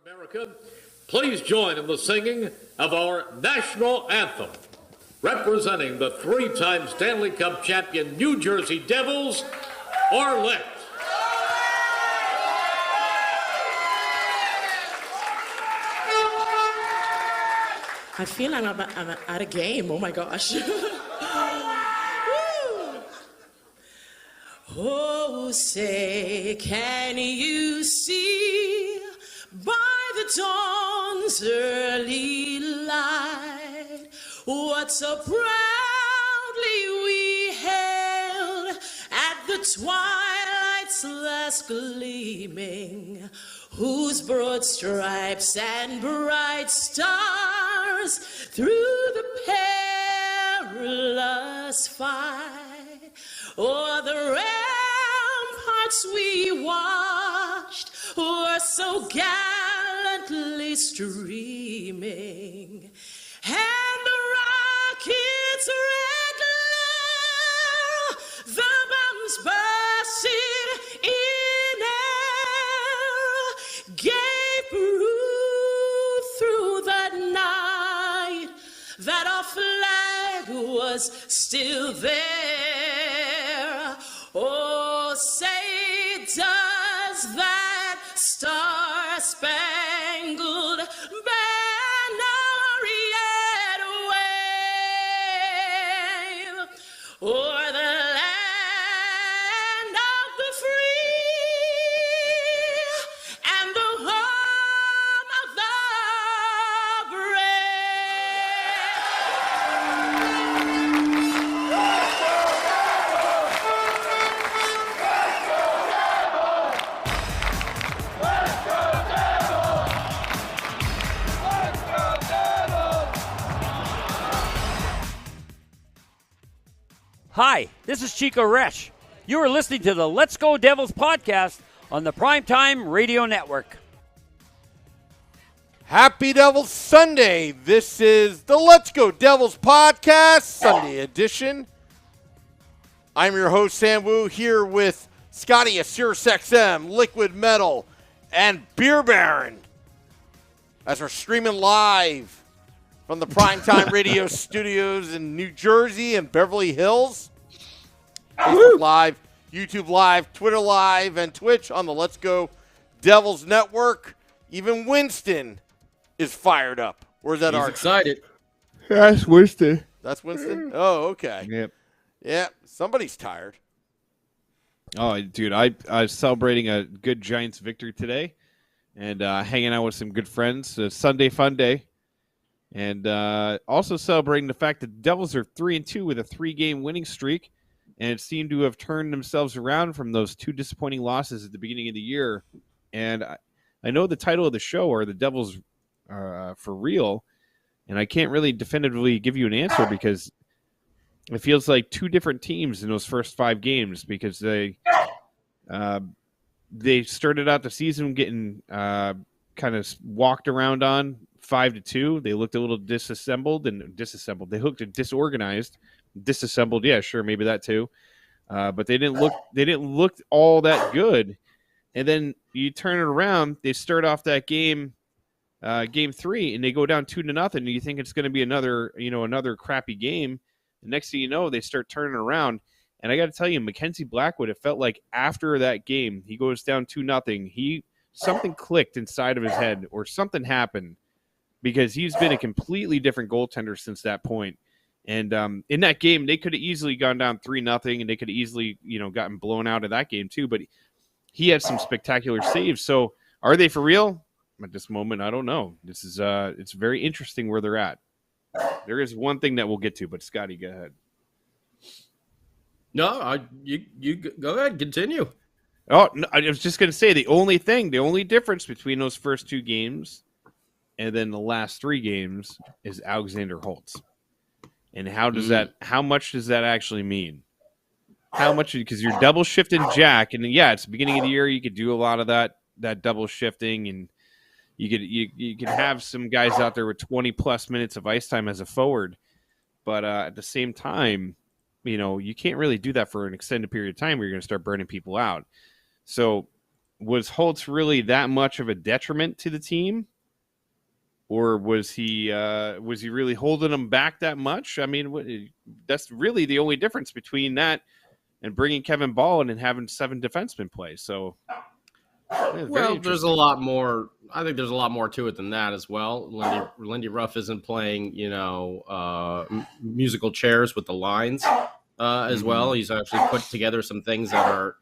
America, please join in the singing of our national anthem. Representing the three-time Stanley Cup champion New Jersey Devils, Arlette. I feel like I'm at a game. Oh my gosh. Oh, say, can you see by the dawn's early light what so proudly we hailed at the twilight's last gleaming, whose broad stripes and bright stars through the perilous fight o'er the ramparts we watched were so gallantly streaming, and the rocket's red glare, the bombs bursting in air, gave proof through the night that our flag was still there. Oh, say, does that star-spangled banner yet wave o'er the land of the free and the home of the Hi, this is Chico Resch. You are listening to the Let's Go Devils podcast on the Primetime Radio Network. Happy Devils Sunday. This is the Let's Go Devils podcast, Sunday edition. I'm your host, Sam Wu, here with Scotty of SiriusXM, Liquid Metal, and Beer Baron, as we're streaming live from the Primetime Radio studios in New Jersey and Beverly Hills. Facebook Live, YouTube Live, Twitter Live, and Twitch on the Let's Go Devils Network. Even Winston is fired up. Where's that Art? Excited. That's Winston. That's Winston? Oh, okay. Yep. Yeah, somebody's tired. Oh, dude, I was celebrating a good Giants victory today and hanging out with some good friends. A Sunday fun day. And also celebrating the fact that the Devils are 3-2 with a 3-game winning streak, and seem to have turned themselves around from those two disappointing losses at the beginning of the year. And I know the title of the show are the Devils for real, and I can't really definitively give you an answer because it feels like two different teams in those first 5 games, because they started out the season getting kind of walked around on 5-2. They looked a little disassembled. They looked disorganized, disassembled. Yeah, sure, maybe that too. But they didn't look all that good. And then you turn it around. They start off that game, game 3, and they go down 2-0. And you think it's going to be another crappy game. The next thing you know, they start turning around. And I got to tell you, Mackenzie Blackwood, it felt like after that game, he goes down 2-0. Something clicked inside of his head, or something happened, because he's been a completely different goaltender since that point. And in that game, they could have easily gone down 3-0, and they could have easily, gotten blown out of that game too. But he had some spectacular saves. So are they for real? At this moment, I don't know. This is it's very interesting where they're at. There is one thing that we'll get to, but Scotty, go ahead. No, you go ahead, continue. Oh, no, I was just going to say the only difference between those first 2 games and then the last 3 games is Alexander Holtz. And how much does that actually mean? How much, because you're double shifting Jack, and yeah, it's the beginning of the year, you could do a lot of that double shifting, and you could have some guys out there with 20 plus minutes of ice time as a forward. But at the same time, you can't really do that for an extended period of time where you're going to start burning people out. So was Holtz really that much of a detriment to the team? Or was he really holding them back that much? I mean, that's really the only difference between that and bringing Kevin Ball in and having 7 defensemen play. So, Well, there's a lot more. I think there's a lot more to it than that as well. Lindy Ruff isn't playing, musical chairs with the lines as well. He's actually put together some things that are,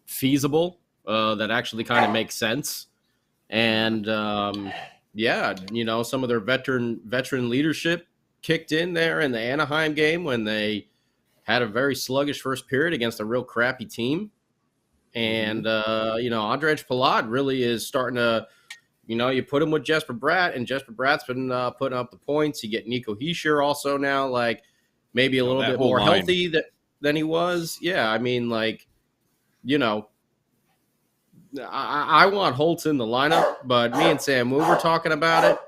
feasible, that actually kind of make sense. And some of their veteran leadership kicked in there in the Anaheim game when they had a very sluggish first period against a real crappy team. And, Andrej Palat really is starting to, you put him with Jesper Bratt, and Jesper Bratt's been putting up the points. You get Nico Hischier also now, like maybe a little bit more healthy than he was. Yeah, I mean, I want Holtz in the lineup, but me and Sam, we were talking about it.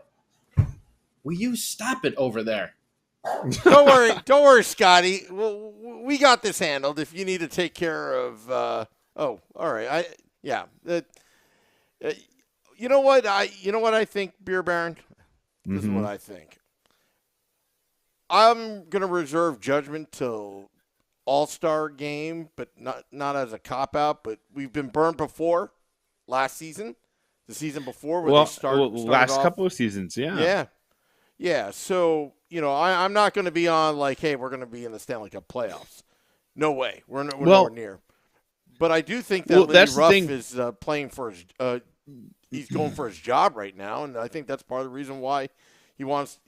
Will you stop it over there? Don't worry, Scotty. We got this handled. If you need to take care of, all right. You know what I think, Beer Baron. This is what I think. I'm gonna reserve judgment till All-Star game, but not as a cop out. But we've been burned before. Last season, the season before, where they started last couple of seasons, yeah. So I'm not going to be on like, hey, we're going to be in the Stanley Cup playoffs. No way, we're nowhere near. But I do think that Lindy Ruff is playing for his. He's going for his job right now, and I think that's part of the reason why he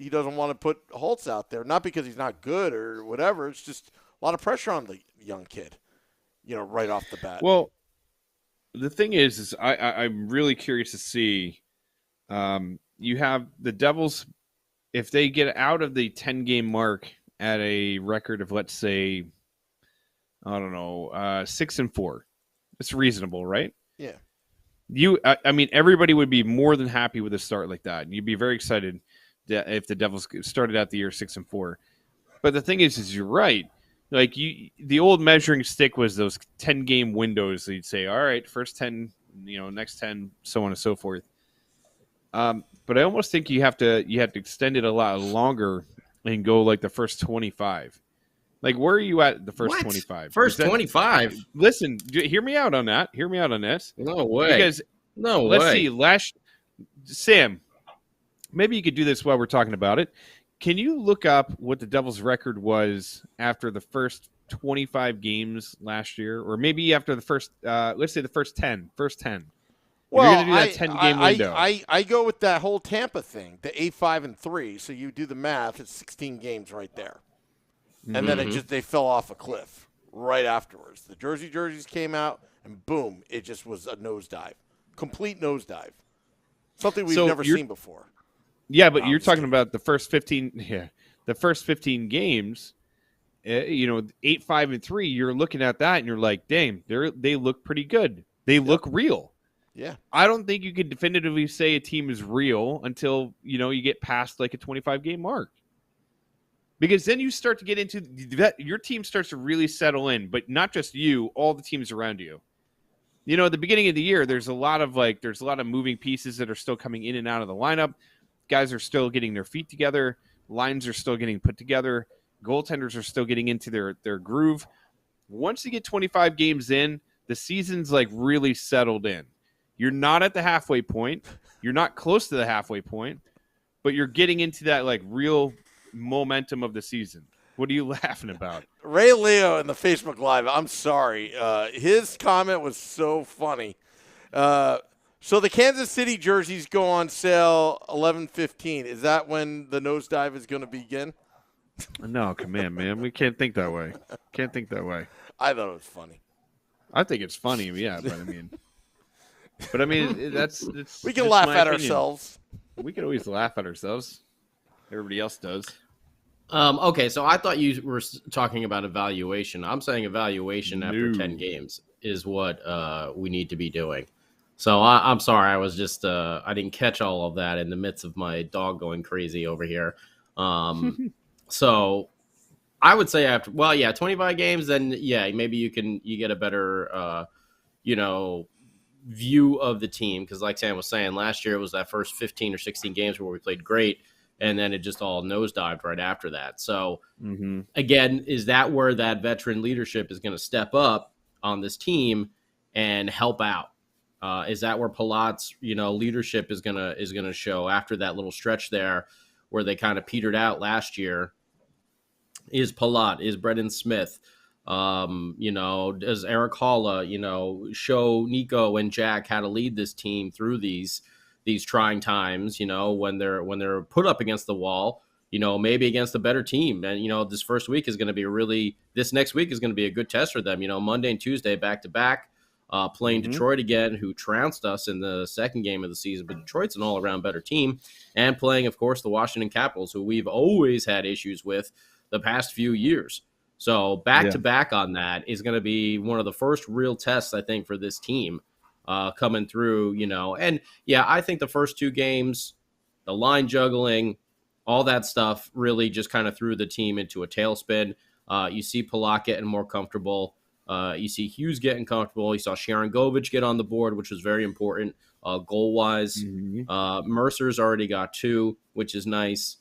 doesn't want to put Holtz out there. Not because he's not good or whatever. It's just a lot of pressure on the young kid. Right off the bat. Well. The thing is I'm really curious to see. You have the Devils, if they get out of the 10-game mark at a record of, let's say, 6-4. It's reasonable, right? Yeah. I mean, everybody would be more than happy with a start like that. You'd be very excited if the Devils started out the year 6-4. But the thing is you're right. Like the old measuring stick was those 10-game windows. So you'd say, all right, first 10, next 10, so on and so forth. But I almost think you have to extend it a lot longer and go like the first 25. Like, where are you at the first 25? First 25? Listen, hear me out on that. Hear me out on this. No way. Because let's see, Sam, maybe you could do this while we're talking about it. Can you look up what the Devils' record was after the first 25 games last year? Or maybe after the first, let's say the first 10. Well, you're going to do that 10-game window. I go with that whole Tampa thing, the 8-5-3. So you do the math, it's 16 games right there. And then they fell off a cliff right afterwards. The jerseys came out, and boom, it just was a nosedive. Complete nosedive. Something we've never seen before. Yeah, but you're talking about the first 15. Yeah, the first 15 games. 8-5-3. You're looking at that and you're like, "Damn, they look pretty good. They look real." Yeah, I don't think you could definitively say a team is real until you get past like a 25-game mark, because then you start to get into that. Your team starts to really settle in, but not just you, all the teams around you. At the beginning of the year, there's a lot of moving pieces that are still coming in and out of the lineup. Guys are still getting their feet together. Lines are still getting put together. Goaltenders are still getting into their groove. Once you get 25 games in, the season's like really settled in. You're not at the halfway point. You're not close to the halfway point, but you're getting into that like real momentum of the season. What are you laughing about? Ray Leo in the Facebook Live. I'm sorry. His comment was so funny. So the Kansas City jerseys go on sale 11/15. Is that when the nosedive is going to begin? No, come in, man. We can't think that way. I thought it was funny. I think it's funny, yeah, but I mean, that's we can laugh at ourselves. We can always laugh at ourselves. Everybody else does. Okay, so I thought you were talking about evaluation. I'm saying evaluation after 10 games is what we need to be doing. So I'm sorry, I was just I didn't catch all of that in the midst of my dog going crazy over here. So I would say after 25 games, then maybe you get a better view of the team. Because like Sam was saying, last year it was that first 15 or 16 games where we played great, and then it just all nosedived right after that. So again, is that where that veteran leadership is going to step up on this team and help out? Is that where Palat's leadership is gonna show after that little stretch there where they kind of petered out last year? Is Palat, is Brendan Smith, does Eric Halla, show Nico and Jack how to lead this team through these trying times, when they're put up against the wall, maybe against a better team. And, this next week is going to be a good test for them, Monday and Tuesday back to back, playing Detroit again, who trounced us in the second game of the season, but Detroit's an all around better team, and playing, of course, the Washington Capitals, who we've always had issues with the past few years. So back to back on that is going to be one of the first real tests, I think, for this team coming through, And yeah, I think the first two games, the line juggling, all that stuff really just kind of threw the team into a tailspin. You see Palat getting more comfortable. You see Hughes getting comfortable. You saw Sharon Govich get on the board, which was very important goal-wise. Mercer's already got 2, which is nice.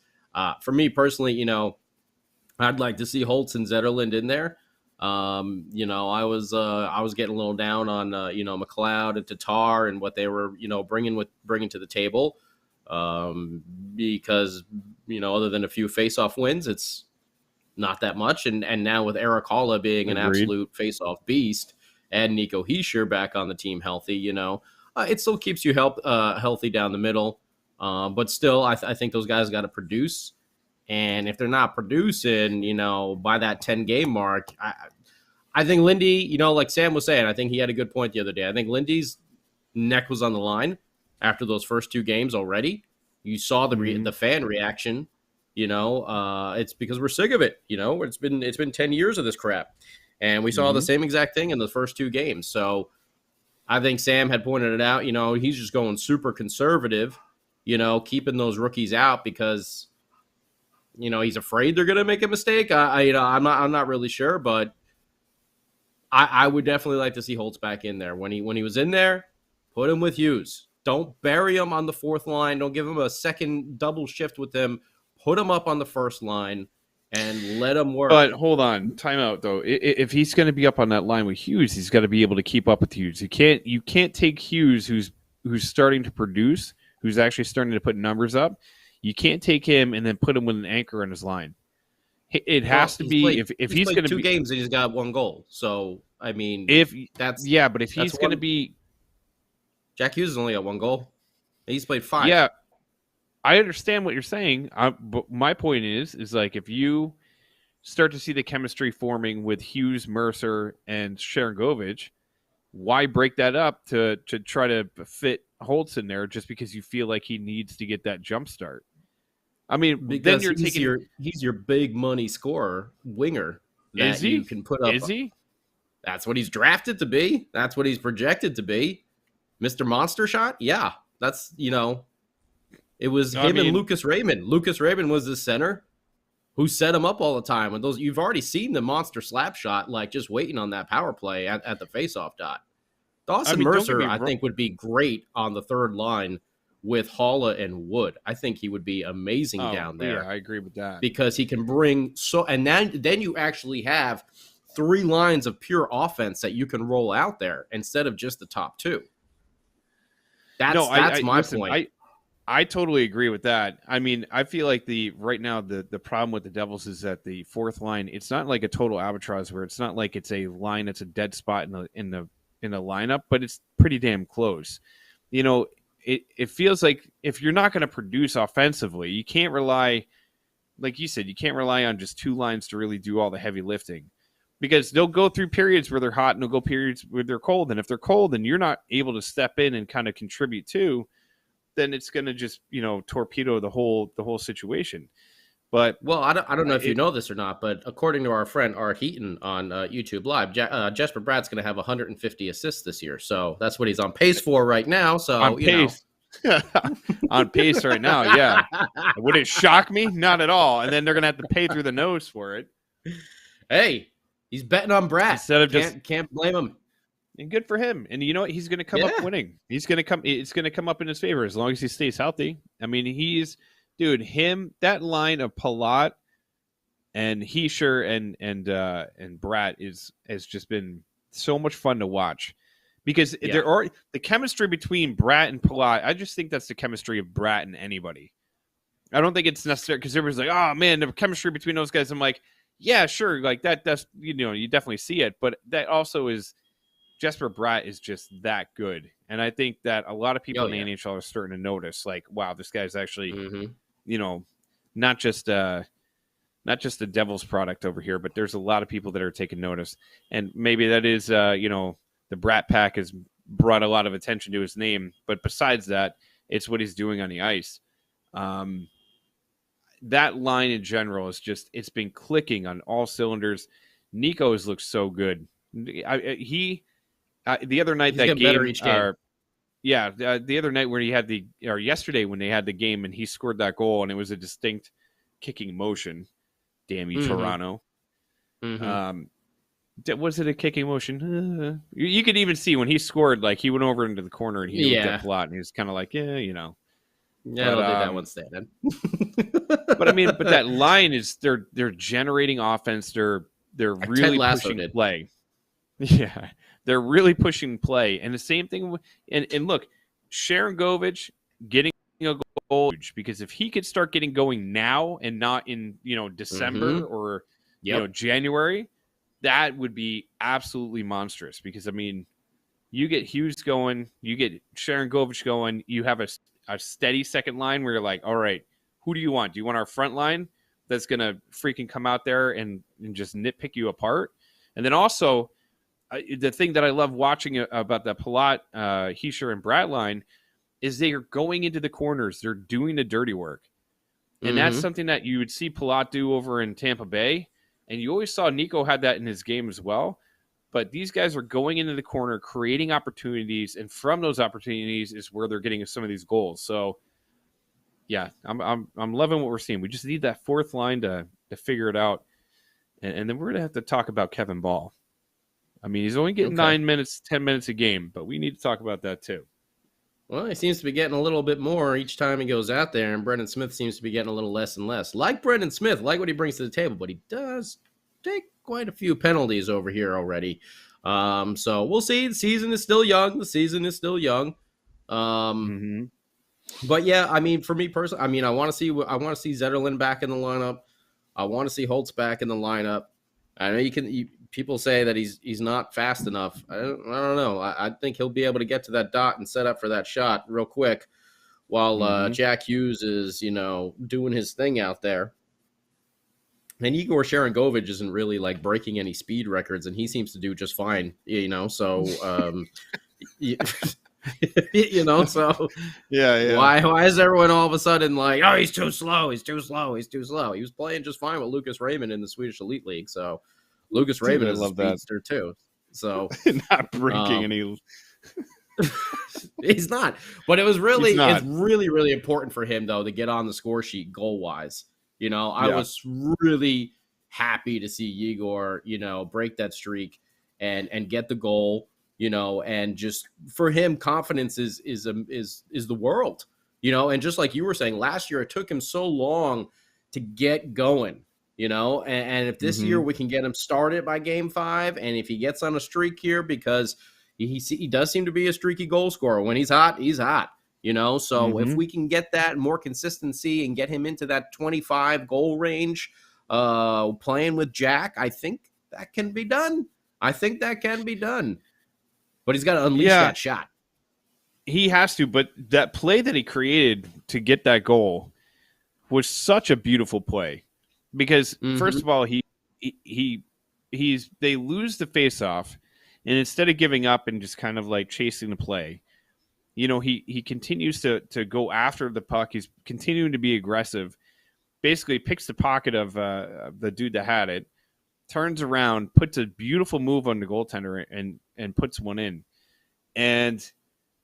For me personally, I'd like to see Holtz and Zetterlund in there. I was getting a little down on McLeod and Tatar and what they were bringing to the table, because other than a few face-off wins, it's not that much. And now with Eric Halla being an absolute face-off beast and Nico Hischier back on the team healthy, it still keeps you healthy down the middle. But still, I think those guys got to produce. And if they're not producing, by that 10-game mark, I think Lindy, like Sam was saying, I think he had a good point the other day. I think Lindy's neck was on the line after those first 2 games already. You saw the fan reaction. It's because we're sick of it. It's been 10 years of this crap, and we saw the same exact thing in the first 2 games. So I think Sam had pointed it out. He's just going super conservative. Keeping those rookies out because he's afraid they're going to make a mistake. I'm not really sure, but I would definitely like to see Holtz back in there. When he was in there, put him with Hughes. Don't bury him on the 4th line. Don't give him a second double shift with him. Put him up on the 1st line and let him work. But hold on, time out though. If he's going to be up on that line with Hughes, he's got to be able to keep up with Hughes. You can't take Hughes, who's starting to produce, who's actually starting to put numbers up. You can't take him and then put him with an anchor on his line. It has to be if he's going to 2 games and he's got 1 goal. So I mean, but if he's going to be, Jack Hughes has only got 1 goal. He's played 5. Yeah, I understand what you're saying. But my point is like if you start to see the chemistry forming with Hughes, Mercer, and Sharon Govich, why break that up to try to fit Holtz in there just because you feel like he needs to get that jump start? I mean, because then he's your big money scorer winger that you can put up. Is he? That's what he's drafted to be. That's what he's projected to be. Mr. Monster Shot? Yeah. That's, it was him and Lucas Raymond. Lucas Raymond was the center who set him up all the time. And those, you've already seen the monster slap shot, like just waiting on that power play at the faceoff dot. Dawson Mercer, I think, would be great on the 3rd line with Halla and Wood. I think he would be amazing down there. Yeah, I agree with that. Because he can bring and then you actually have 3 lines of pure offense that you can roll out there instead of just the top 2. That's my point. I totally agree with that. I mean, I feel like right now the problem with the Devils is that the 4th line, it's not like a total albatross where it's not like it's a line that's a dead spot in the lineup, but it's pretty damn close. It feels like if you're not going to produce offensively, you can't rely, like you said, you can't rely on just 2 lines to really do all the heavy lifting, because they'll go through periods where they're hot and they'll go periods where they're cold. And if they're cold and you're not able to step in and kind of contribute too, then it's going to just, torpedo the whole situation. But I don't know if you know this or not, but according to our friend Art Heaton on YouTube Live, Jesper Bratt's going to have 150 assists this year. So that's what he's on pace for right now. So on pace. On pace right now, yeah. Would it shock me? Not at all. And then they're going to have to pay through the nose for it. Hey, he's betting on Bratt. Instead of can't blame him. And good for him. And you know what? He's going to come up winning. He's going to come. It's going to come up in his favor as long as he stays healthy. I mean, that line of Palat and Heischer and Bratt has just been so much fun to watch because the chemistry between Bratt and Palat. I just think that's the chemistry of Bratt and anybody. I don't think it's necessary because everybody's like, oh man, the chemistry between those guys. I'm like, yeah, sure, like that's you definitely see it, but that also is. Jesper Bratt is just that good. And I think that a lot of people in the NHL are starting to notice, like, wow, this guy's actually, not just a Devils product over here, but there's a lot of people that are taking notice. And maybe that is, the Bratt pack has brought a lot of attention to his name. But besides that, it's what he's doing on the ice. That line in general is just, it's been clicking on all cylinders. Nico has looked so good. The other night that game, the other night where he had yesterday when they had the game and he scored that goal and it was a distinct kicking motion. Damn you, Toronto. Was it a kicking motion? You could even see when he scored, like he went over into the corner and he looked at Plot and he was kind of like, Yeah, I'll do that one standing. But I mean, that line is they're generating offense. They're really pushing play. Yeah. They're really pushing play. And the same thing. And look, Sharon Govich getting a goal, because if he could start getting going now and not in, December or, January, that would be absolutely monstrous. Because, I mean, you get Hughes going, you get Sharon Govich going, you have a steady second line where you're like, all right, who do you want? Do you want our front line that's going to freaking come out there and just nitpick you apart? And then also, the thing that I love watching about the Palat, Heischer, and Bratt line is they are going into the corners. They're doing the dirty work. And that's something that you would see Palat do over in Tampa Bay. And you always saw Nico had that in his game as well. But these guys are going into the corner, creating opportunities. And from those opportunities is where they're getting some of these goals. So, yeah, I'm loving what we're seeing. We just need that fourth line to figure it out. And then we're going to have to talk about Kevin Ball. I mean, he's only getting 9 minutes, 10 minutes a game, but we need to talk about that too. Well, he seems to be getting a little bit more each time he goes out there, and Brendan Smith seems to be getting a little less and less. Like Brendan Smith, like what he brings to the table, but he does take quite a few penalties over here already. So we'll see. The season is still young. But yeah, I mean, for me personally, I want to see Zetterlund back in the lineup. I want to see Holtz back in the lineup. I know people say that he's not fast enough. I don't know. I think he'll be able to get to that dot and set up for that shot real quick while Jack Hughes is, doing his thing out there. And Igor Sharangovich isn't really like breaking any speed records, and he seems to do just fine, so so yeah. Why is everyone all of a sudden like, oh, he's too slow. He was playing just fine with Lucas Raymond in the Swedish Elite League. So Lucas Raymond is a speedster too. So not breaking any. He's not. But it's really, really important for him though to get on the score sheet goal wise. I was really happy to see Igor, break that streak and get the goal. And just for him, confidence is the world, and just like you were saying, last year, it took him so long to get going, and if this year we can get him started by game 5, and if he gets on a streak here, because he does seem to be a streaky goal scorer. When he's hot, so if we can get that more consistency and get him into that 25 goal range, playing with Jack, I think that can be done. But he's got to unleash that shot. He has to, but that play that he created to get that goal was such a beautiful play. Because first of all, they lose the faceoff, and instead of giving up and just kind of like chasing the play, he continues to go after the puck. He's continuing to be aggressive. Basically picks the pocket of the dude that had it, turns around, puts a beautiful move on the goaltender and puts one in. And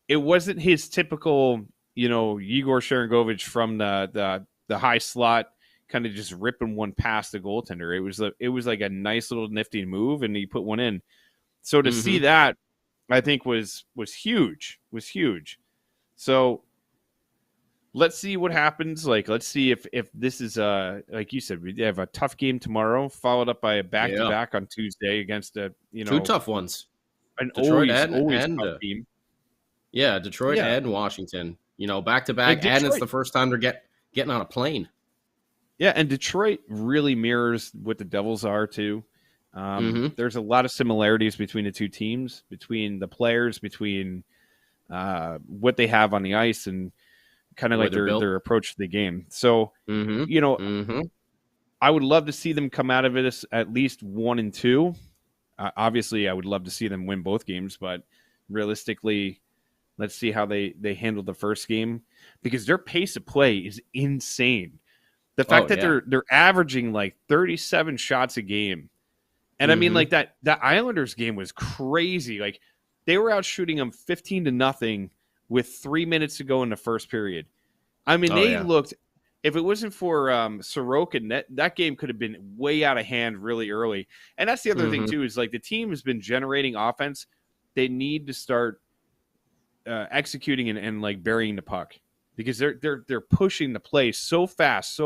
it wasn't his typical, Igor Sharangovich from the high slot kind of just ripping one past the goaltender. It was like a nice little nifty move, and he put one in. So to see that, I think was huge. So let's see what happens. Like, let's see if this is like you said, we have a tough game tomorrow, followed up by a back-to-back on Tuesday against a two tough ones. An Detroit always and tough team. Yeah, Detroit and Washington. Back-to-back, and it's the first time they're getting on a plane. Yeah, and Detroit really mirrors what the Devils are too. There's a lot of similarities between the two teams, between the players, between what they have on the ice, and kind of like their approach to the game. So, I would love to see them come out of it at least 1-2. Obviously, I would love to see them win both games, but realistically, let's see how they handle the first game, because their pace of play is insane. The fact that they're averaging like 37 shots a game. And I mean, like that Islanders game was crazy. Like, they were out shooting them 15-0 with 3 minutes to go in the first period. I mean, they looked, if it wasn't for Sorokin, that game could have been way out of hand really early. And that's the other thing too, is like the team has been generating offense. They need to start executing and like burying the puck, because they're pushing the play so fast,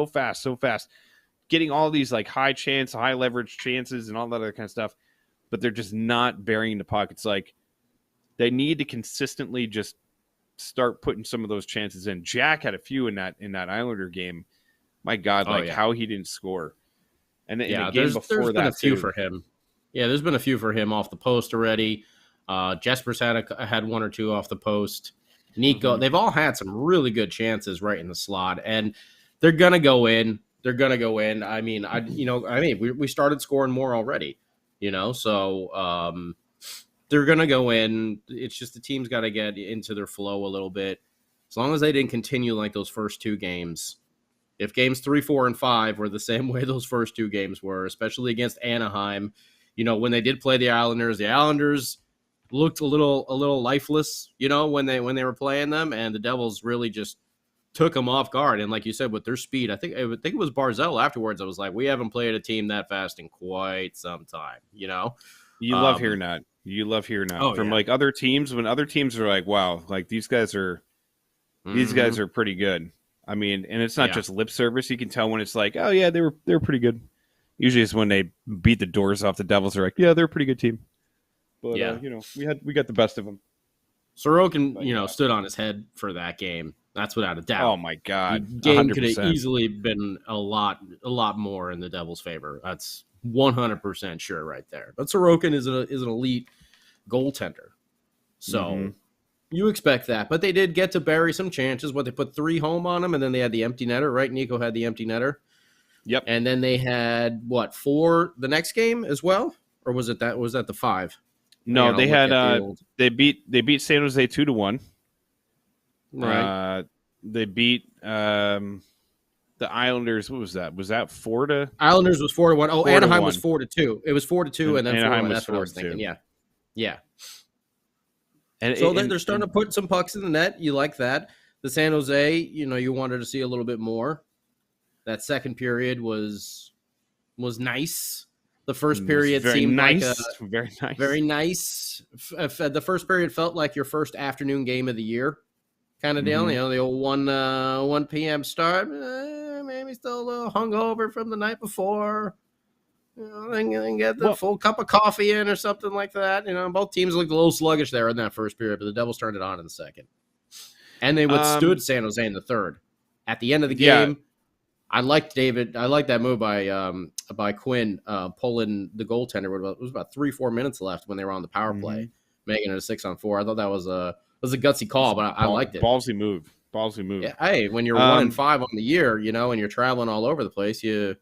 getting all these like high leverage chances and all that other kind of stuff, but they're just not burying the puck. It's like they need to consistently just start putting some of those chances in. Jack had a few in that Islander game. My God, how he didn't score. And in the game before that, been a few for him. Yeah, there's been a few for him off the post already. Jesper's had one or two off the post. Nico, they've all had some really good chances right in the slot, and they're gonna go in. I mean, we started scoring more already, so they're gonna go in. It's just the team's got to get into their flow a little bit. As long as they didn't continue like those first two games. If games 3, 4, and 5 were the same way those first two games were, especially against Anaheim, when they did play the Islanders looked a little lifeless, when they were playing them, and the Devils really just took them off guard. And like you said, with their speed, I think it was Barzell afterwards. I was like, we haven't played a team that fast in quite some time, You love hearing that. From like other teams, when other teams are like, wow, like these guys are pretty good. I mean, and it's not just lip service. You can tell when it's like, oh yeah, they were pretty good. Usually it's when they beat the doors off the Devils. They're like, yeah, they're a pretty good team. But we got the best of them. Sorokin, stood on his head for that game. That's without a doubt. Oh my God, the game could have easily been a lot more in the Devils' favor. That's 100% sure right there. But Sorokin is an elite goaltender, so you expect that. But they did get to bury some chances. They put 3 home on him, and then they had the empty netter. Right, Nico had the empty netter. Yep. And then they had 4 the next game as well, or was that the 5? No, they had they beat San Jose 2-1. Right. They beat the Islanders. What was that? Was that 4-? Islanders was 4-1. Oh, 4-1. Anaheim was 4-2. It was 4-2, and then Anaheim 4-1. was That's what I was thinking. 4-2. Yeah. And so they're starting to put some pucks in the net. You like that? The San Jose, you wanted to see a little bit more. That second period was nice. The first period seemed nice. Very nice. The first period felt like your first afternoon game of the year kind of deal. The old 1 p.m. start. Maybe still a little hungover from the night before. Then get the full cup of coffee in or something like that. Both teams looked a little sluggish there in that first period, but the Devils turned it on in the second. And they withstood San Jose in the third. At the end of the game, I liked that move by Quinn pulling the goaltender. It was about 3-4 minutes left when they were on the power play, making it a 6-on-4. I thought that was a gutsy call, but I liked it. Ballsy move. Yeah, hey, when you're 1-5 on the year, and you're traveling all over the place, you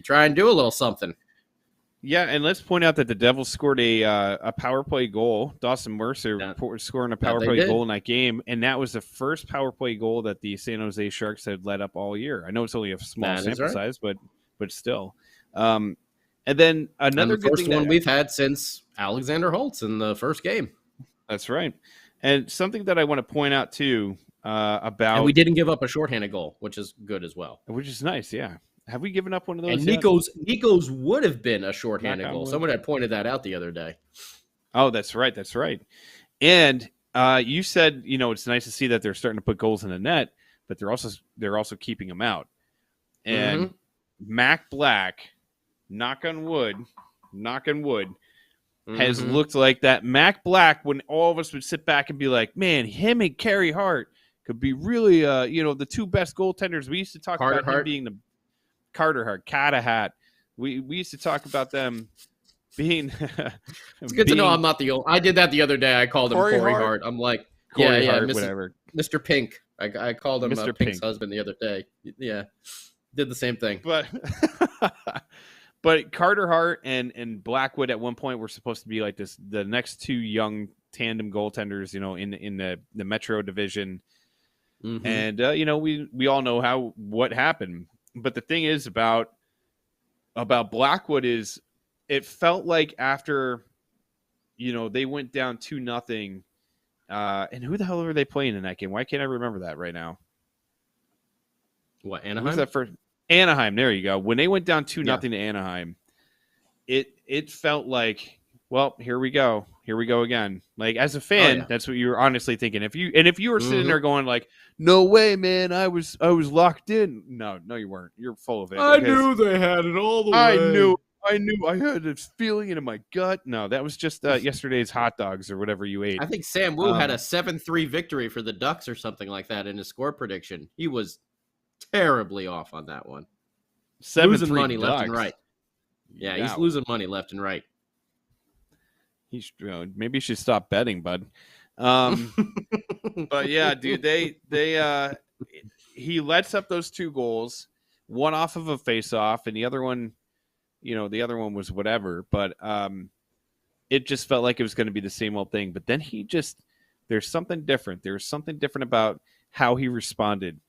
try and do a little something. Yeah, and let's point out that the Devils scored a power play goal. Dawson Mercer scoring a power play goal in that game, and that was the first power play goal that the San Jose Sharks had let up all year. I know it's only a small sample size, but still. And then another good first one we've had since Alexander Holtz in the first game. That's right. And something that I want to point out too about, and we didn't give up a shorthanded goal, which is good as well. Which is nice, yeah. Have we given up one of those? And Nico's would have been a shorthanded goal. Someone had pointed that out the other day. Oh, that's right. That's right. And you said, it's nice to see that they're starting to put goals in the net, but they're also keeping them out. And Mac Black, knock on wood, has looked like that. Mac Black, when all of us would sit back and be like, man, him and Carey Hart could be really, the two best goaltenders. We used to talk about him being the Carter Hart, Catahat. We used to talk about them being. It's good to know I'm not the only. I did that the other day. I called him Corey Hart. I'm like, Corey Hart, whatever. Mr. Pink. I called him Mr. Pink's husband the other day. Yeah, did the same thing. But Carter Hart and Blackwood at one point were supposed to be like the next two young tandem goaltenders, in the Metro division. And we all know what happened. But the thing is about Blackwood is it felt like after they went down 2-0, and who the hell were they playing in that game? Why can't I remember that right now? What, Anaheim? Who was that first? Anaheim, there you go. When they went down 2-0 to Anaheim, it felt like, well, here we go again. Like, as a fan, that's what you were honestly thinking. If you were sitting there going like, no way, man, I was locked in. No, you weren't. You're full of it. I knew they had it all the way. I knew I had this feeling in my gut. No, that was just yesterday's hot dogs or whatever you ate. I think Sam Wu had a 7-3 victory for the Ducks or something like that in his score prediction. He was terribly off on that one. Losing money left and right. Yeah, he's losing money left and right. Maybe you should stop betting, bud. But yeah, dude, he lets up those two goals, one off of a face-off, and the other one was whatever. But it just felt like it was going to be the same old thing. But then there's something different. There's something different about how he responded.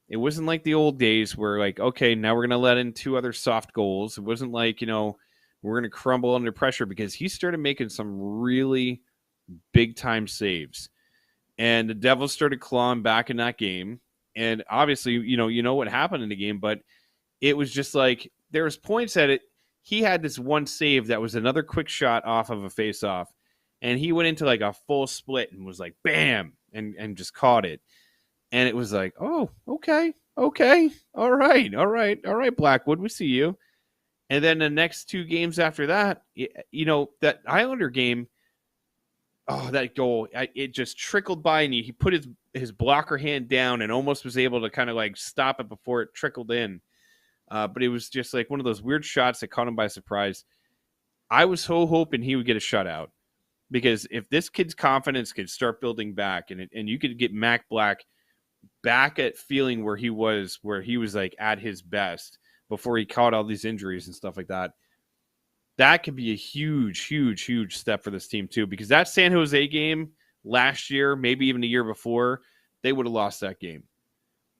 It wasn't like the old days where, like, okay, now we're going to let in two other soft goals. It wasn't like, we're going to crumble under pressure, because he started making some really big-time saves. And the Devils started clawing back in that game. And obviously, you know what happened in the game, but it was just like there was points at it. He had this one save that was another quick shot off of a face-off, and he went into like a full split and was like, bam, and just caught it. And it was like, oh, okay, all right, Blackwood, we see you. And then the next two games after that, that Islander game, that goal, it just trickled by, and he put his blocker hand down and almost was able to kind of like stop it before it trickled in. But it was just like one of those weird shots that caught him by surprise. I was so hoping he would get a shutout, because if this kid's confidence could start building back, and you could get Mac Black back at feeling where he was like at his best before he caught all these injuries and stuff like that, that could be a huge step for this team too, because that San Jose game last year, maybe even the year before, they would have lost that game,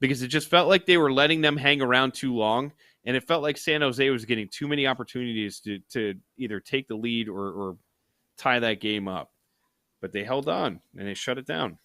because it just felt like they were letting them hang around too long, and it felt like San Jose was getting too many opportunities to either take the lead or tie that game up. But they held on and they shut it down.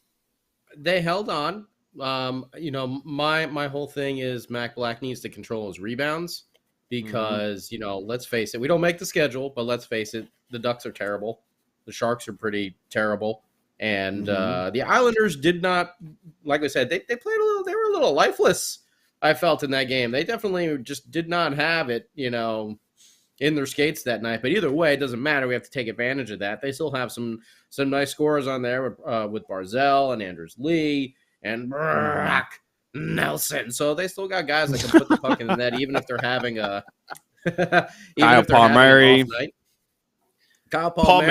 They held on. My whole thing is Mac Black needs to control his rebounds, because, let's face it, we don't make the schedule, but let's face it, the Ducks are terrible. The Sharks are pretty terrible. And the Islanders did not, like I said, they played they were a little lifeless, I felt, in that game. They definitely just did not have it, in their skates that night. But either way, it doesn't matter. We have to take advantage of that. They still have some nice scorers on there with Barzell and Anders Lee and Brock Nelson. So they still got guys that can put the puck in the net, even if they're having a Kyle Palmieri. Paul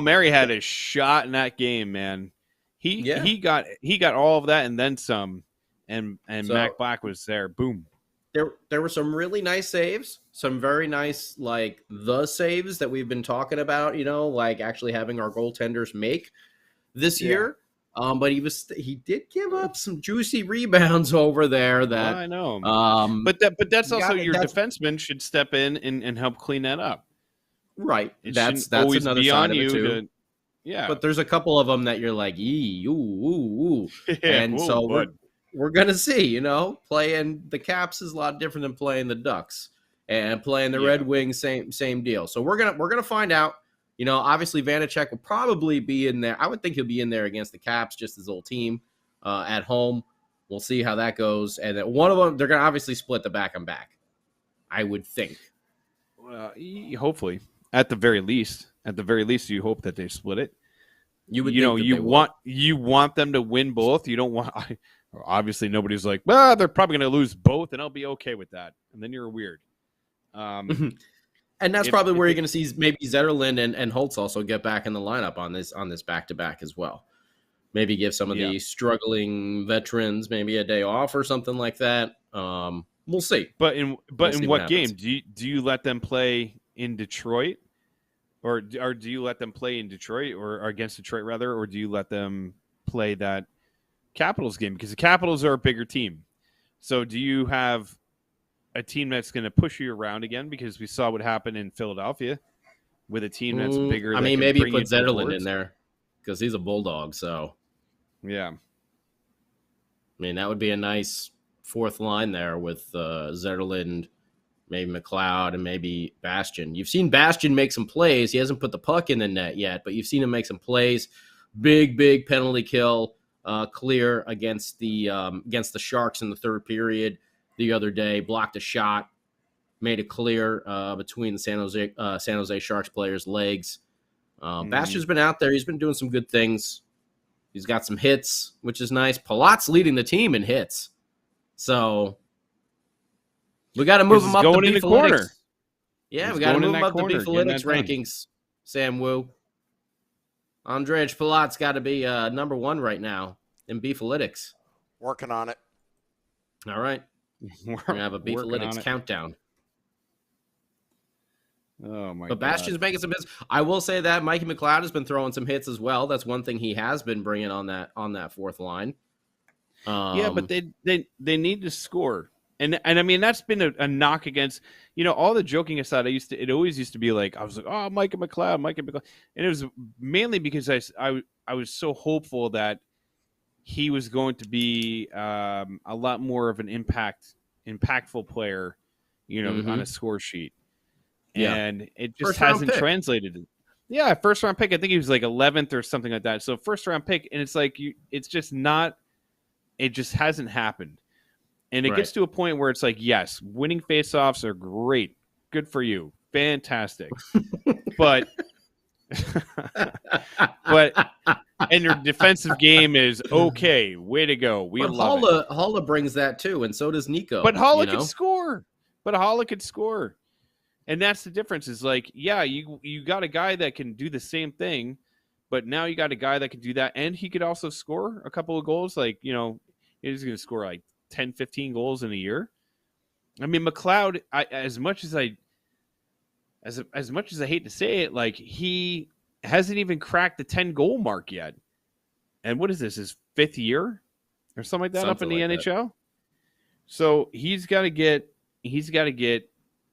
Mary had a shot in that game, man. He got all of that and then some, and so, Mac Black was there. Boom. There were some really nice saves, some very nice, like, the saves that we've been talking about, like actually having our goaltenders make this year. But he did give up some juicy rebounds over there. That I know. But that's also your defenseman should step in and help clean that up. Right. That's another side of it too. Yeah. But there's a couple of them that you're like, ooh. And we're gonna see. Playing the Caps is a lot different than playing the Ducks, and playing the Red Wings, same deal. So we're gonna find out. Obviously Vanacek will probably be in there. I would think he'll be in there against the Caps, just his old team at home. We'll see how that goes. And then one of them, they're going to obviously split the back and back, I would think. Hopefully, at the very least, you hope that they split it. You would, you want them to win both. You don't want. Obviously, nobody's like, well, they're probably going to lose both, and I'll be okay with that. And then you're weird. And that's probably where you're going to see maybe Zetterlund and Holtz also get back in the lineup on this back-to-back as well. Maybe give some of the struggling veterans maybe a day off or something like that. We'll see. But in what game do you let them play in Detroit, or do you let them play in Detroit or against Detroit rather, or do you let them play that Capitals game, because the Capitals are a bigger team? So do you have a team that's going to push you around again, because we saw what happened in Philadelphia with a team that's bigger? I mean, maybe put Zetterlund in there because he's a Bulldog. So, yeah. I mean, that would be a nice fourth line there with Zetterlund, maybe McLeod, and maybe Bastian. You've seen Bastian make some plays. He hasn't put the puck in the net yet, but you've seen him make some plays. Big penalty kill clear against the Sharks in the third period the other day, blocked a shot, made it clear between the San Jose Sharks players' legs. Bastian's been out there. He's been doing some good things. He's got some hits, which is nice. Palat's leading the team in hits. So we got to move him up going the in the corner. Yeah, we got to move him up the Beefalytics rankings, Sam Wu. Andrej Palat's got to be number one right now in Beefalytics. Working on it. All right. We're going to have a Beefalytics countdown. Oh, my God. But Bastian's making some hits. I will say that Mikey McLeod has been throwing some hits as well. That's one thing he has been bringing on that fourth line. Yeah, but they need to score. And I mean, that's been a knock against, all the joking aside, it always used to be like, I was like, oh, Mikey McLeod. And it was mainly because I was so hopeful that he was going to be a lot more of an impactful player, on a score sheet. Yeah. And it just hasn't translated. Yeah, first round pick. I think he was like 11th or something like that. So first round pick, and it's like it's just not. It just hasn't happened, and it gets to a point where it's like, yes, winning faceoffs are great, good for you, fantastic, but and your defensive game is okay. Way to go, we love it. Holla brings that too, and so does Nico. But Holla could score. And that's the difference. Is like, yeah, you got a guy that can do the same thing, but now you got a guy that can do that, and he could also score a couple of goals. Like, he's going to score like 10, 15 goals in a year. I mean, McLeod, as much as I hate to say it, like, he hasn't even cracked the 10-goal mark yet. And what is this, his fifth year or something like that up in the NHL? So he's got to get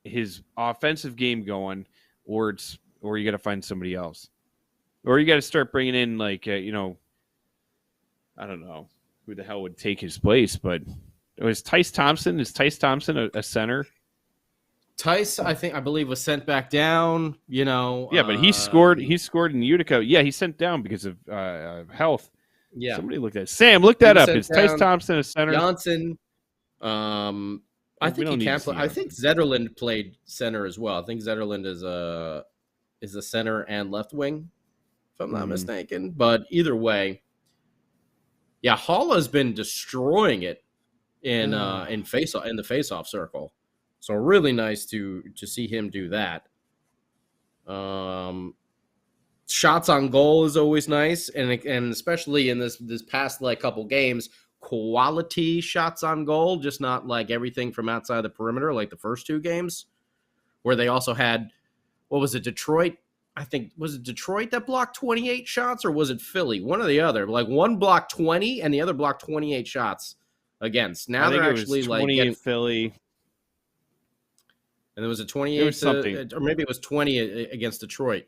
his offensive game going, or you got to find somebody else, or you got to start bringing in like I don't know who the hell would take his place, but it was Tice Thompson. Is Tice Thompson a center? Tice, I believe, was sent back down. Yeah, but he scored. He scored in Utica. Yeah, he's sent down because of health. Yeah, somebody looked at it. Sam. Look that up. Is Tice Thompson a center? Johnson. I think he can play. I think Zetterlund played center as well. I think Zetterlund is a center and left wing, if I'm not mistaken. But either way, yeah, Holla's been destroying it in the faceoff circle. So really nice to see him do that. Shots on goal is always nice, and especially in this past like couple games. Quality shots on goal, just not like everything from outside the perimeter like the first two games, where they also had, what was it, Detroit? I think, was it Detroit that blocked 28 shots, or was it Philly? One or the other. Like one blocked 20 and the other blocked 28 shots against. Now they're actually like getting Philly. And there was a 28 or maybe it was 20 against Detroit.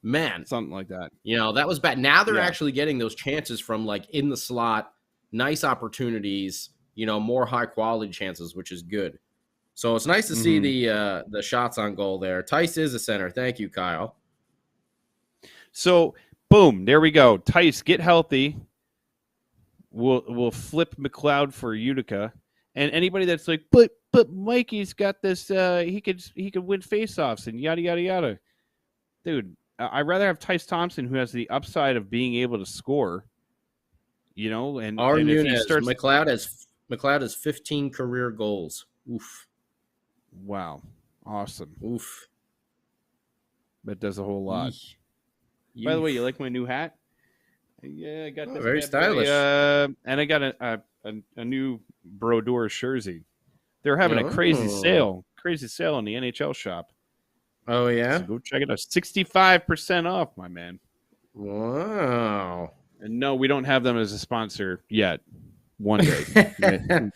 Man, something like that. That was bad. Now they're actually getting those chances from like in the slot. Nice opportunities, more high quality chances, which is good. So it's nice to see the shots on goal there. Tice is a center. Thank you, Kyle. So, boom, there we go. Tice, get healthy. We'll flip McLeod for Utica, and anybody that's like, but Mikey's got this. He could win faceoffs and yada yada yada. Dude, I'd rather have Tice Thompson, who has the upside of being able to score. You know, and if he starts, McLeod has 15 career goals. Oof! Wow, awesome. Oof! That does a whole lot. Yeesh. By the way, you like my new hat? Yeah, I got this. Very bad boy. stylish. And I got a new Brodeur jersey. They're having a crazy sale in the NHL shop. Oh yeah, so go check it out. 65% off, my man. Wow. And no, we don't have them as a sponsor yet. One day,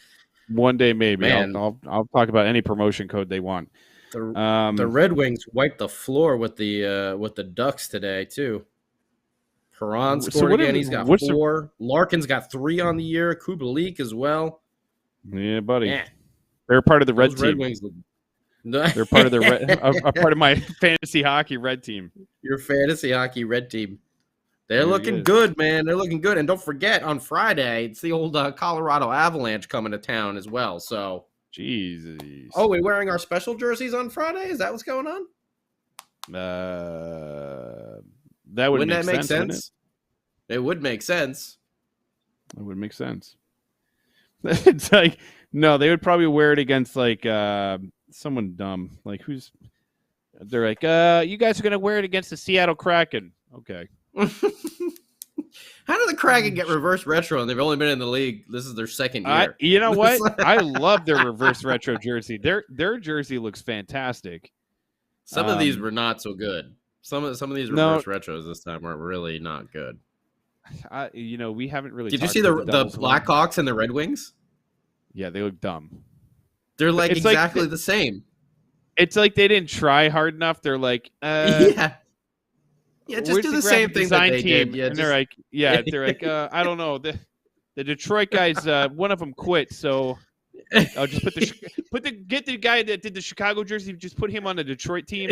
one day maybe. I'll talk about any promotion code they want. The Red Wings wiped the floor with the Ducks today too. Perron scored again. He's got 4. Larkin's got 3 on the year. Kubalik as well. Yeah, buddy. Yeah. They're part of the red team. Red Wings. They're part of the part of my fantasy hockey red team. Your fantasy hockey red team. They're looking good, man. They're looking good. And don't forget, on Friday, it's the old Colorado Avalanche coming to town as well. So, Jesus. Oh, we're wearing our special jerseys on Friday? Is that what's going on? Wouldn't that make sense? Wouldn't it? It would make sense. It would make sense. It's like, no, they would probably wear it against like someone dumb. Like they're like, you guys are going to wear it against the Seattle Kraken. Okay. How did the Kraken get reverse retro and they've only been in the league? This is their second year. You know what? I love their reverse retro jersey. Their jersey looks fantastic. Some of these were not so good. Some of these reverse retros this time were really not good. We haven't really. Did you see the Blackhawks and the Red Wings? Yeah, they look dumb. They're like exactly the same. It's like they didn't try hard enough. They're like, yeah, just do the same thing that they did. Yeah, and they're like, I don't know. The Detroit guys, one of them quit, so I'll just get the guy that did the Chicago jersey, just put him on the Detroit team,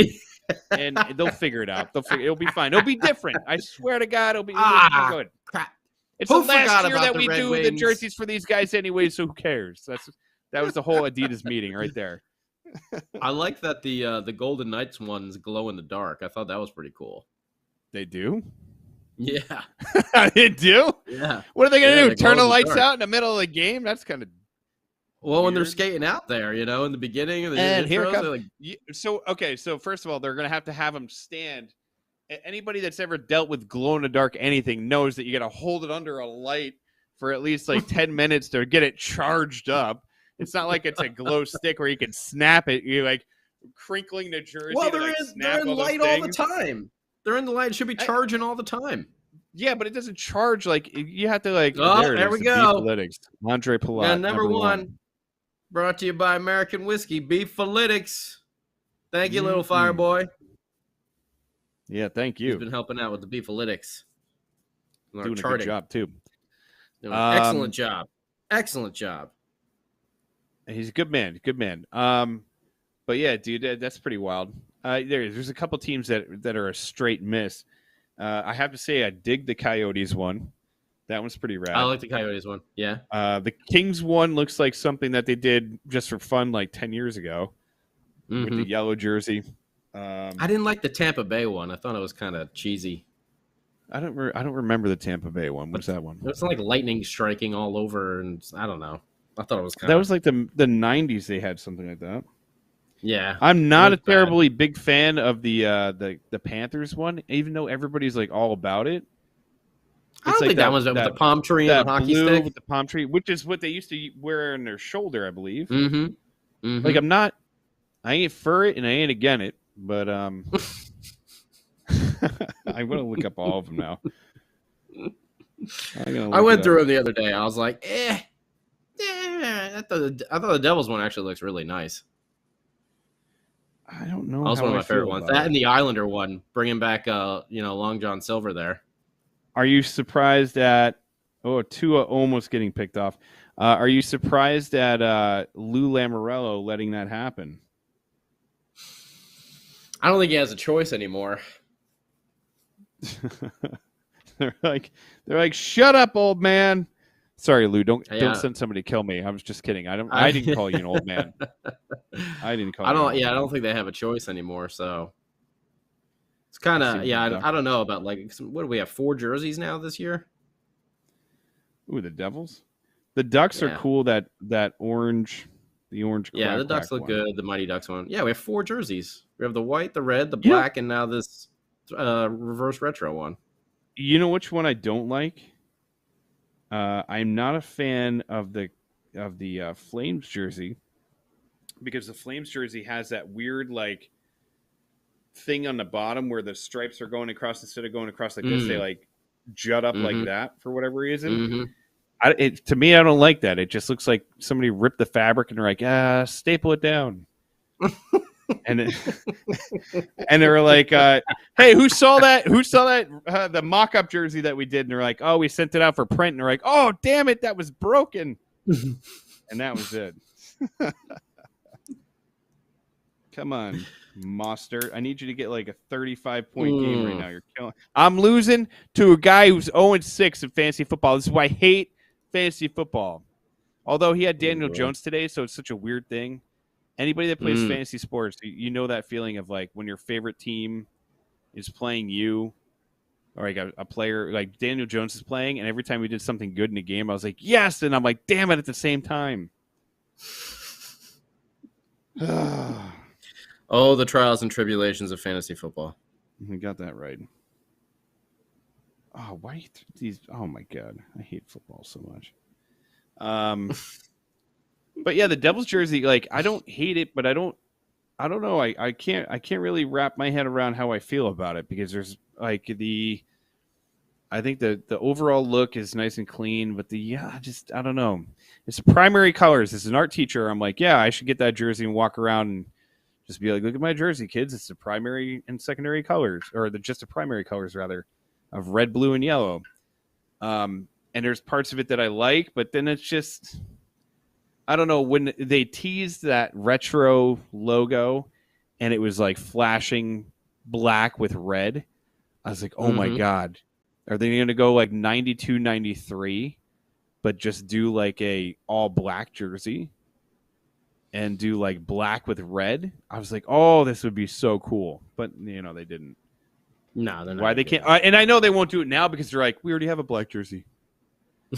and they'll figure it out. It'll be fine. It'll be different. I swear to God, it'll be good. Crap. It's the last year that we do the jerseys for these guys anyway, so who cares? That was the whole Adidas meeting right there. I like that the Golden Knights ones glow in the dark. I thought that was pretty cool. They do? Yeah. They do? Yeah. What are they going to do? Turn the lights out in the middle of the game? That's kind of well, when they're skating out there, in the beginning of the intros, so first of all, they're going to have them stand. Anybody that's ever dealt with glow-in-the-dark anything knows that you got to hold it under a light for at least like 10 minutes to get it charged up. It's not like it's a glow stick where you can snap it. You're like crinkling the jersey. Well, they're in light all the time. They're in the light. It should be charging all the time. Yeah, but it doesn't charge. Like, you have to, like... Oh, there we go. Andre Palat. Yeah, number one. Brought to you by American Whiskey. Beefalytics. Thank you, little fire boy. Yeah, thank you. He's been helping out with the Beefalytics. Doing a good job, too. Doing an excellent job. Excellent job. He's a good man. Good man. But, yeah, dude, that's pretty wild. There's a couple teams that are a straight miss. I have to say I dig the Coyotes one. That one's pretty rad. I like the Coyotes one. Yeah. The Kings one looks like something that they did just for fun like 10 years ago with the yellow jersey. I didn't like the Tampa Bay one. I thought it was kind of cheesy. I don't remember the Tampa Bay one. What's that one? It was like lightning striking all over, and I don't know. I thought it was kind of... That was like the 90s. They had something like that. Yeah, I'm not a terribly big fan of the Panthers one, even though everybody's like all about it. I don't think that one's with the palm tree and the hockey stick. With the palm tree, which is what they used to wear on their shoulder, I believe. Mm-hmm. Like I ain't for it and I ain't against it, but I'm gonna look up all of them now. I went through them the other day. I was like, I thought the Devils one actually looks really nice. I don't know. That was one of my favorite ones. That and the Islander one, bringing back, Long John Silver there. Are you surprised at Tua almost getting picked off? Are you surprised at Lou Lamoriello letting that happen? I don't think he has a choice anymore. they're like, shut up, old man. Sorry, Lou. Don't send somebody to kill me. I was just kidding. I didn't call you an old man. I didn't call. I don't think they have a choice anymore. So it's kind of I don't know about like what do we have 4 jerseys now this year? Ooh, the Devils. The Ducks are cool. That orange, the orange. Yeah, the Ducks look good. The Mighty Ducks one. Yeah, we have 4 jerseys. We have the white, the red, the black, and now this reverse retro one. You know which one I don't like? I'm not a fan of the Flames jersey because the Flames jersey has that weird like thing on the bottom where the stripes are going across instead of going across like this. They like jut up like that for whatever reason. To me, I don't like that. It just looks like somebody ripped the fabric and they're like, staple it down. And they were like, "Hey, who saw that? Who saw that? The mock-up jersey that we did?" And they're like, "Oh, we sent it out for print." And they're like, "Oh, damn it, that was broken." And that was it. Come on, Monster. I need you to get like a 35-point game right now. You're killing. I'm losing to a guy who's 0-6 in fantasy football. This is why I hate fantasy football. Although he had Daniel Jones today, so it's such a weird thing. Anybody that plays fantasy sports, you know that feeling of like when your favorite team is playing you, or like a player like Daniel Jones is playing, and every time we did something good in a game, I was like, yes, and I'm like, damn it, at the same time. Oh, the trials and tribulations of fantasy football. We got that right. Oh, why these? Oh my god, I hate football so much. But yeah, the Devils jersey, like I don't hate it, but I don't know. I can't really wrap my head around how I feel about it because there's like I think the overall look is nice and clean, but I don't know. It's the primary colors. As an art teacher, I'm like, yeah, I should get that jersey and walk around and just be like, look at my jersey, kids. It's the primary and secondary colors, or just the primary colors rather, of red, blue, and yellow. And there's parts of it that I like, but then it's just. I don't know, when they teased that retro logo and it was like flashing black with red, I was like, oh my God, are they going to go like 92, 93, but just do like a all black jersey and do like black with red? I was like, oh, this would be so cool. But, they didn't. No, they're not. Why they can't? And I know they won't do it now because they're like, we already have a black jersey,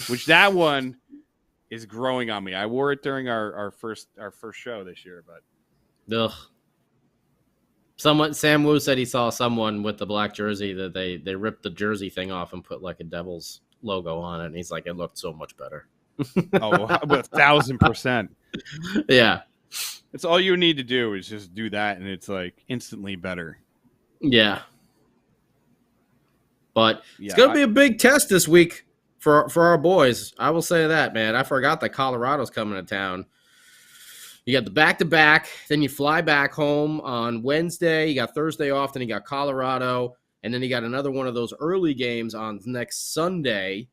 which that one is growing on me. I wore it during our first show this year, but Sam Wu said he saw someone with the black jersey that they ripped the jersey thing off and put like a Devils logo on it, and he's like, it looked so much better. Oh, 1,000%. Yeah, it's all you need to do is just do that, and it's like instantly better. Yeah, but it's gonna be a big test this week. For our boys, I will say that, man. I forgot that Colorado's coming to town. You got the back-to-back, then you fly back home on Wednesday. You got Thursday off, then you got Colorado, and then you got another one of those early games on next Sunday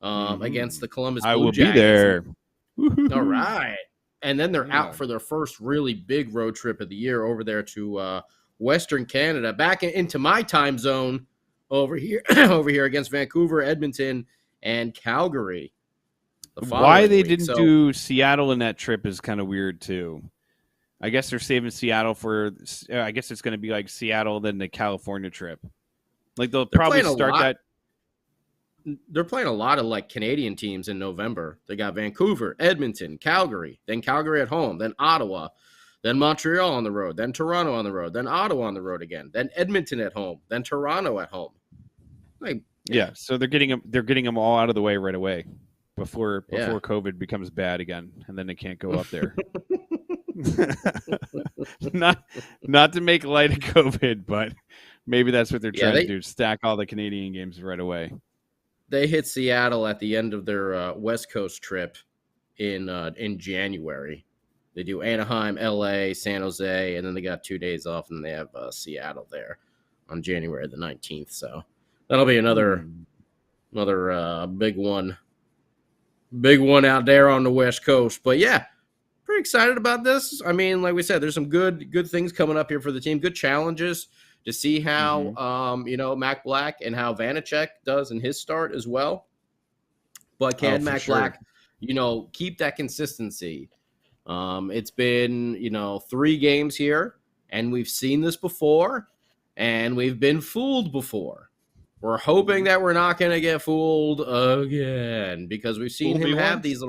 against the Columbus Blue Jackets. I will be there. All right. And then they're out for their first really big road trip of the year over there to Western Canada, back into my time zone over here against Vancouver, Edmonton, and Calgary. Why they didn't do Seattle in that trip is kind of weird too. I guess they're saving Seattle for. I guess it's going to be like Seattle then the California trip. Like they'll probably start that. They're playing a lot of like Canadian teams in November. They got Vancouver, Edmonton, Calgary, then Calgary at home, then Ottawa, then Montreal on the road, then Toronto on the road, then Ottawa on the road again, then Edmonton at home, then Toronto at home. Like. Yeah, so they're getting them all out of the way right away before COVID becomes bad again, and then they can't go up there. not to make light of COVID, but maybe that's what they're trying to do: stack all the Canadian games right away. They hit Seattle at the end of their West Coast trip in January. They do Anaheim, LA, San Jose, and then they got 2 days off, and they have Seattle there on January the 19th. So. That'll be another big one out there on the West Coast. But yeah, pretty excited about this. I mean, like we said, there's some good things coming up here for the team. Good challenges to see how Mac Black and how Vanacek does in his start as well. But can Mac Black, keep that consistency? It's been 3 games here, and we've seen this before, and we've been fooled before. We're hoping that we're not going to get fooled again, because we've seen him have these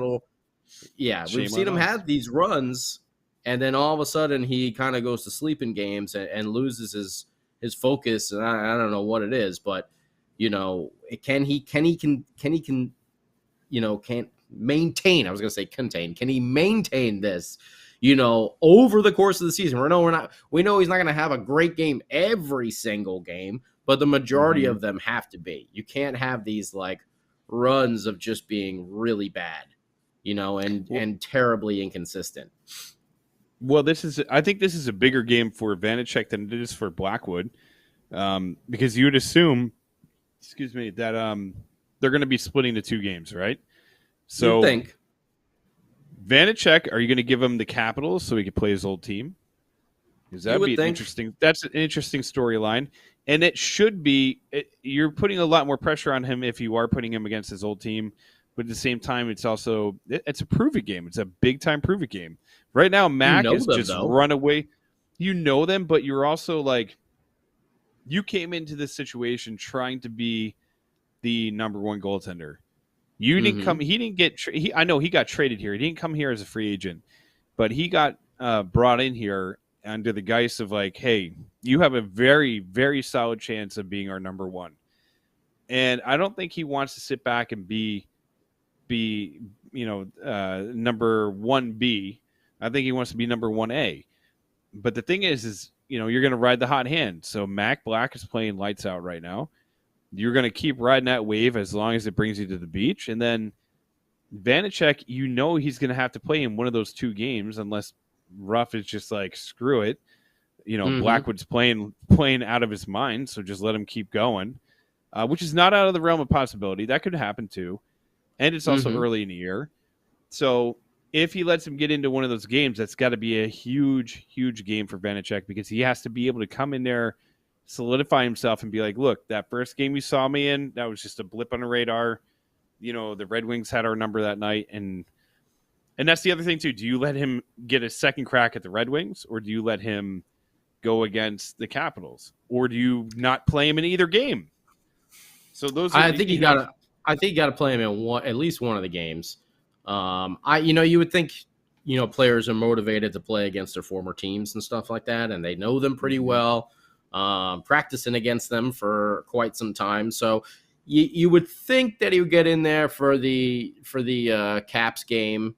have these runs, and then all of a sudden he kind of goes to sleep in games and loses his focus, and I don't know what it is, but can he maintain? I was going to say contain. Can he maintain this? Over the course of the season? We know he's not going to have a great game every single game, but the majority of them have to be. You can't have these like runs of just being really bad, and terribly inconsistent. Well, I think this is a bigger game for Vanacek than it is for Blackwood, because you would assume, that they're going to be splitting the 2 games, right? So you'd think. Vanacek, are you going to give him the Capitals so he can play his old team? Because that'd be interesting. That's an interesting storyline, and it should be. You're putting a lot more pressure on him if you are putting him against his old team, but at the same time, it's a prove-it game. It's a big-time prove-it game. Right now, Mac is just run away. You know them, but you're also like, you came into this situation trying to be the number 1 goaltender. You didn't come. He didn't get. I know he got traded here. He didn't come here as a free agent, but he got brought in here under the guise of like, hey, you have a very, very solid chance of being our number 1. And I don't think he wants to sit back and be number 1B. I think he wants to be number 1A. But the thing is you're going to ride the hot hand. So Mac Black is playing lights out right now. You're going to keep riding that wave as long as it brings you to the beach. And then Vanacek, he's going to have to play in one of those 2 games unless Ruff is just like, screw it. Blackwood's playing out of his mind, so just let him keep going, which is not out of the realm of possibility. That could happen too. And it's also early in the year. So if he lets him get into one of those games, that's got to be a huge, huge game for Vanacek, because he has to be able to come in there, solidify himself, and be like, look, that first game you saw me in, that was just a blip on the radar. The Red Wings had our number that night. And that's the other thing too. Do you let him get a second crack at the Red Wings, or do you let him go against the Capitals, or do you not play him in either game? So I think you got to play him in at least one of the games. You would think, players are motivated to play against their former teams and stuff like that, and they know them pretty well, practicing against them for quite some time. So you would think that he would get in there for the Caps game.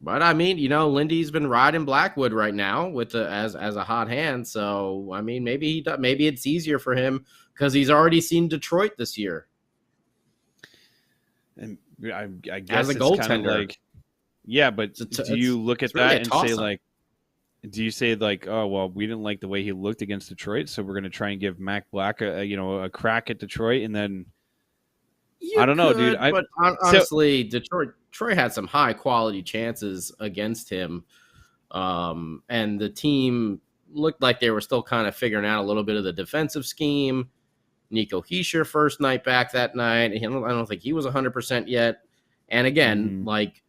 But I mean, Lindy's been riding Blackwood right now with as a hot hand. So I mean, maybe it's easier for him because he's already seen Detroit this year. And I guess as a goaltender, like, yeah. But do you look at that and say like, do you say like, oh well, we didn't like the way he looked against Detroit, so we're going to try and give Mac Black a crack at Detroit, and then I don't know, dude. But honestly, Detroit had some high quality chances against him, and the team looked like they were still kind of figuring out a little bit of the defensive scheme. Nico Hischier first night back that night. I don't think he was 100% yet. And again, like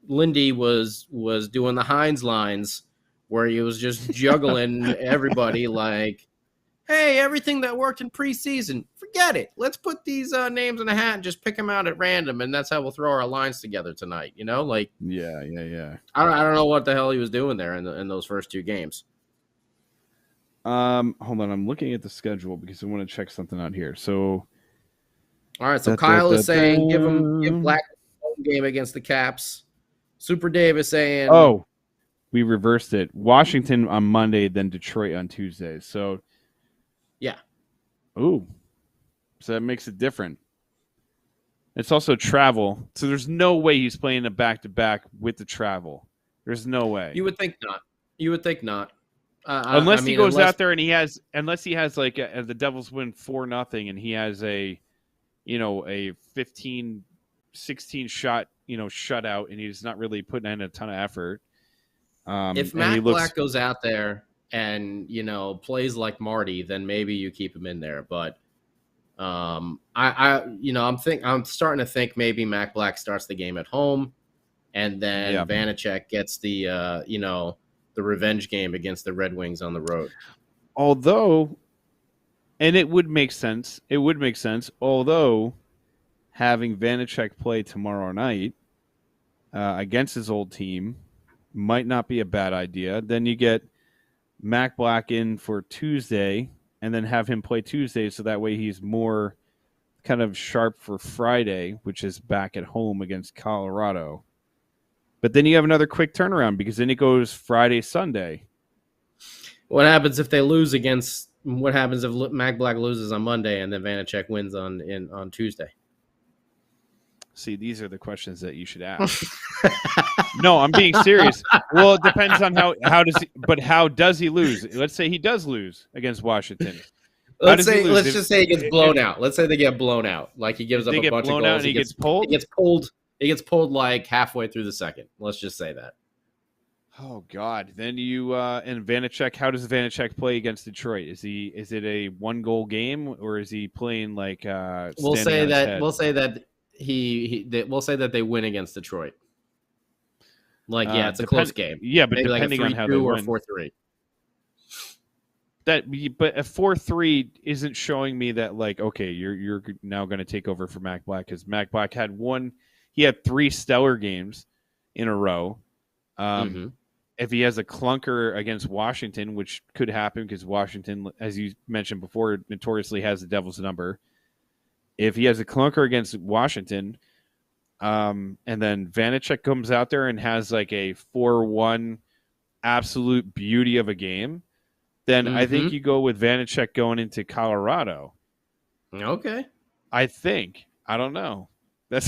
Lindy was doing the Heinz lines where he was just juggling everybody like, hey, everything that worked in preseason, forget it. Let's put these names in a hat and just pick them out at random, and that's how we'll throw our lines together tonight. Yeah. I don't know what the hell he was doing there in those first 2 games. Hold on, I'm looking at the schedule because I want to check something out here. So, all right. So Kyle is saying give Black a home game against the Caps. Super Dave is saying, oh, we reversed it. Washington on Monday, then Detroit on Tuesday. So. Yeah. Ooh. So that makes it different. It's also travel. So there's no way he's playing a back-to-back with the travel. There's no way. You would think not. Unless he goes out there and unless he has like the Devils win 4-0 and he has a 15, 16 shot, shutout, and he's not really putting in a ton of effort. If Matt Black goes out there and plays like Marty, then maybe you keep him in there. But I'm starting to think maybe Mac Black starts the game at home, and then Vanacek gets the the revenge game against the Red Wings on the road. Although, and it would make sense. It would make sense. Although, having Vanacek play tomorrow night against his old team might not be a bad idea. Then you get Mac Black in for Tuesday, and then have him play Tuesday, so that way he's more kind of sharp for Friday, which is back at home against Colorado. But then you have another quick turnaround because then it goes Friday, Sunday. What happens if they lose against? What happens if Mac Black loses on Monday and then Vanacek wins on Tuesday? See, these are the questions that you should ask. No, I'm being serious. Well, it depends on how does he lose? Let's say he does lose against Washington. Let's just say he gets blown out. Let's say they get blown out. Like he gives up a bunch of goals. And he gets pulled? He gets pulled like halfway through the second. Let's just say that. Oh God! Then you and Vanacek. How does Vanacek play against Detroit? Is it a 1-goal game, or is he playing like? We'll say that they win against Detroit. Like it's a close game. Yeah, but maybe depending like a 3-2 on how they or win. 4-3. But a 4-3 isn't showing me that like okay, you're now going to take over for Mac Black because Mac Black had 3 stellar games in a row. If he has a clunker against Washington, which could happen because Washington, as you mentioned before, notoriously has the Devil's number. If he has a clunker against Washington, and then Vanacek comes out there and has like a 4-1 absolute beauty of a game, then I think you go with Vanacek going into Colorado. Okay. I think. I don't know.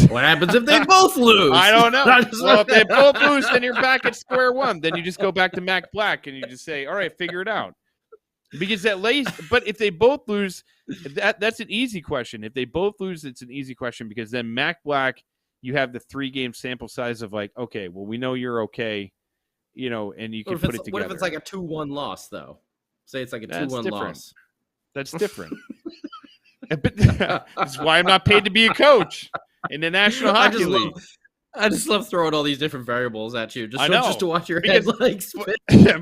What happens if they both lose? I don't know. Well, if they both lose, then you're back at square one. Then you just go back to Mac Black and you just say, all right, figure it out. Because but if they both lose, that's an easy question. If they both lose, it's an easy question because then Mac Black, you have the 3-game sample size of like, okay, well, we know you're okay, and you can put it together. What if it's like a 2-1 loss, though? Say it's like a 2-1 loss. That's different. That's why I'm not paid to be a coach in the National Hockey League. I just love throwing all these different variables at you, just to watch your head like spin. You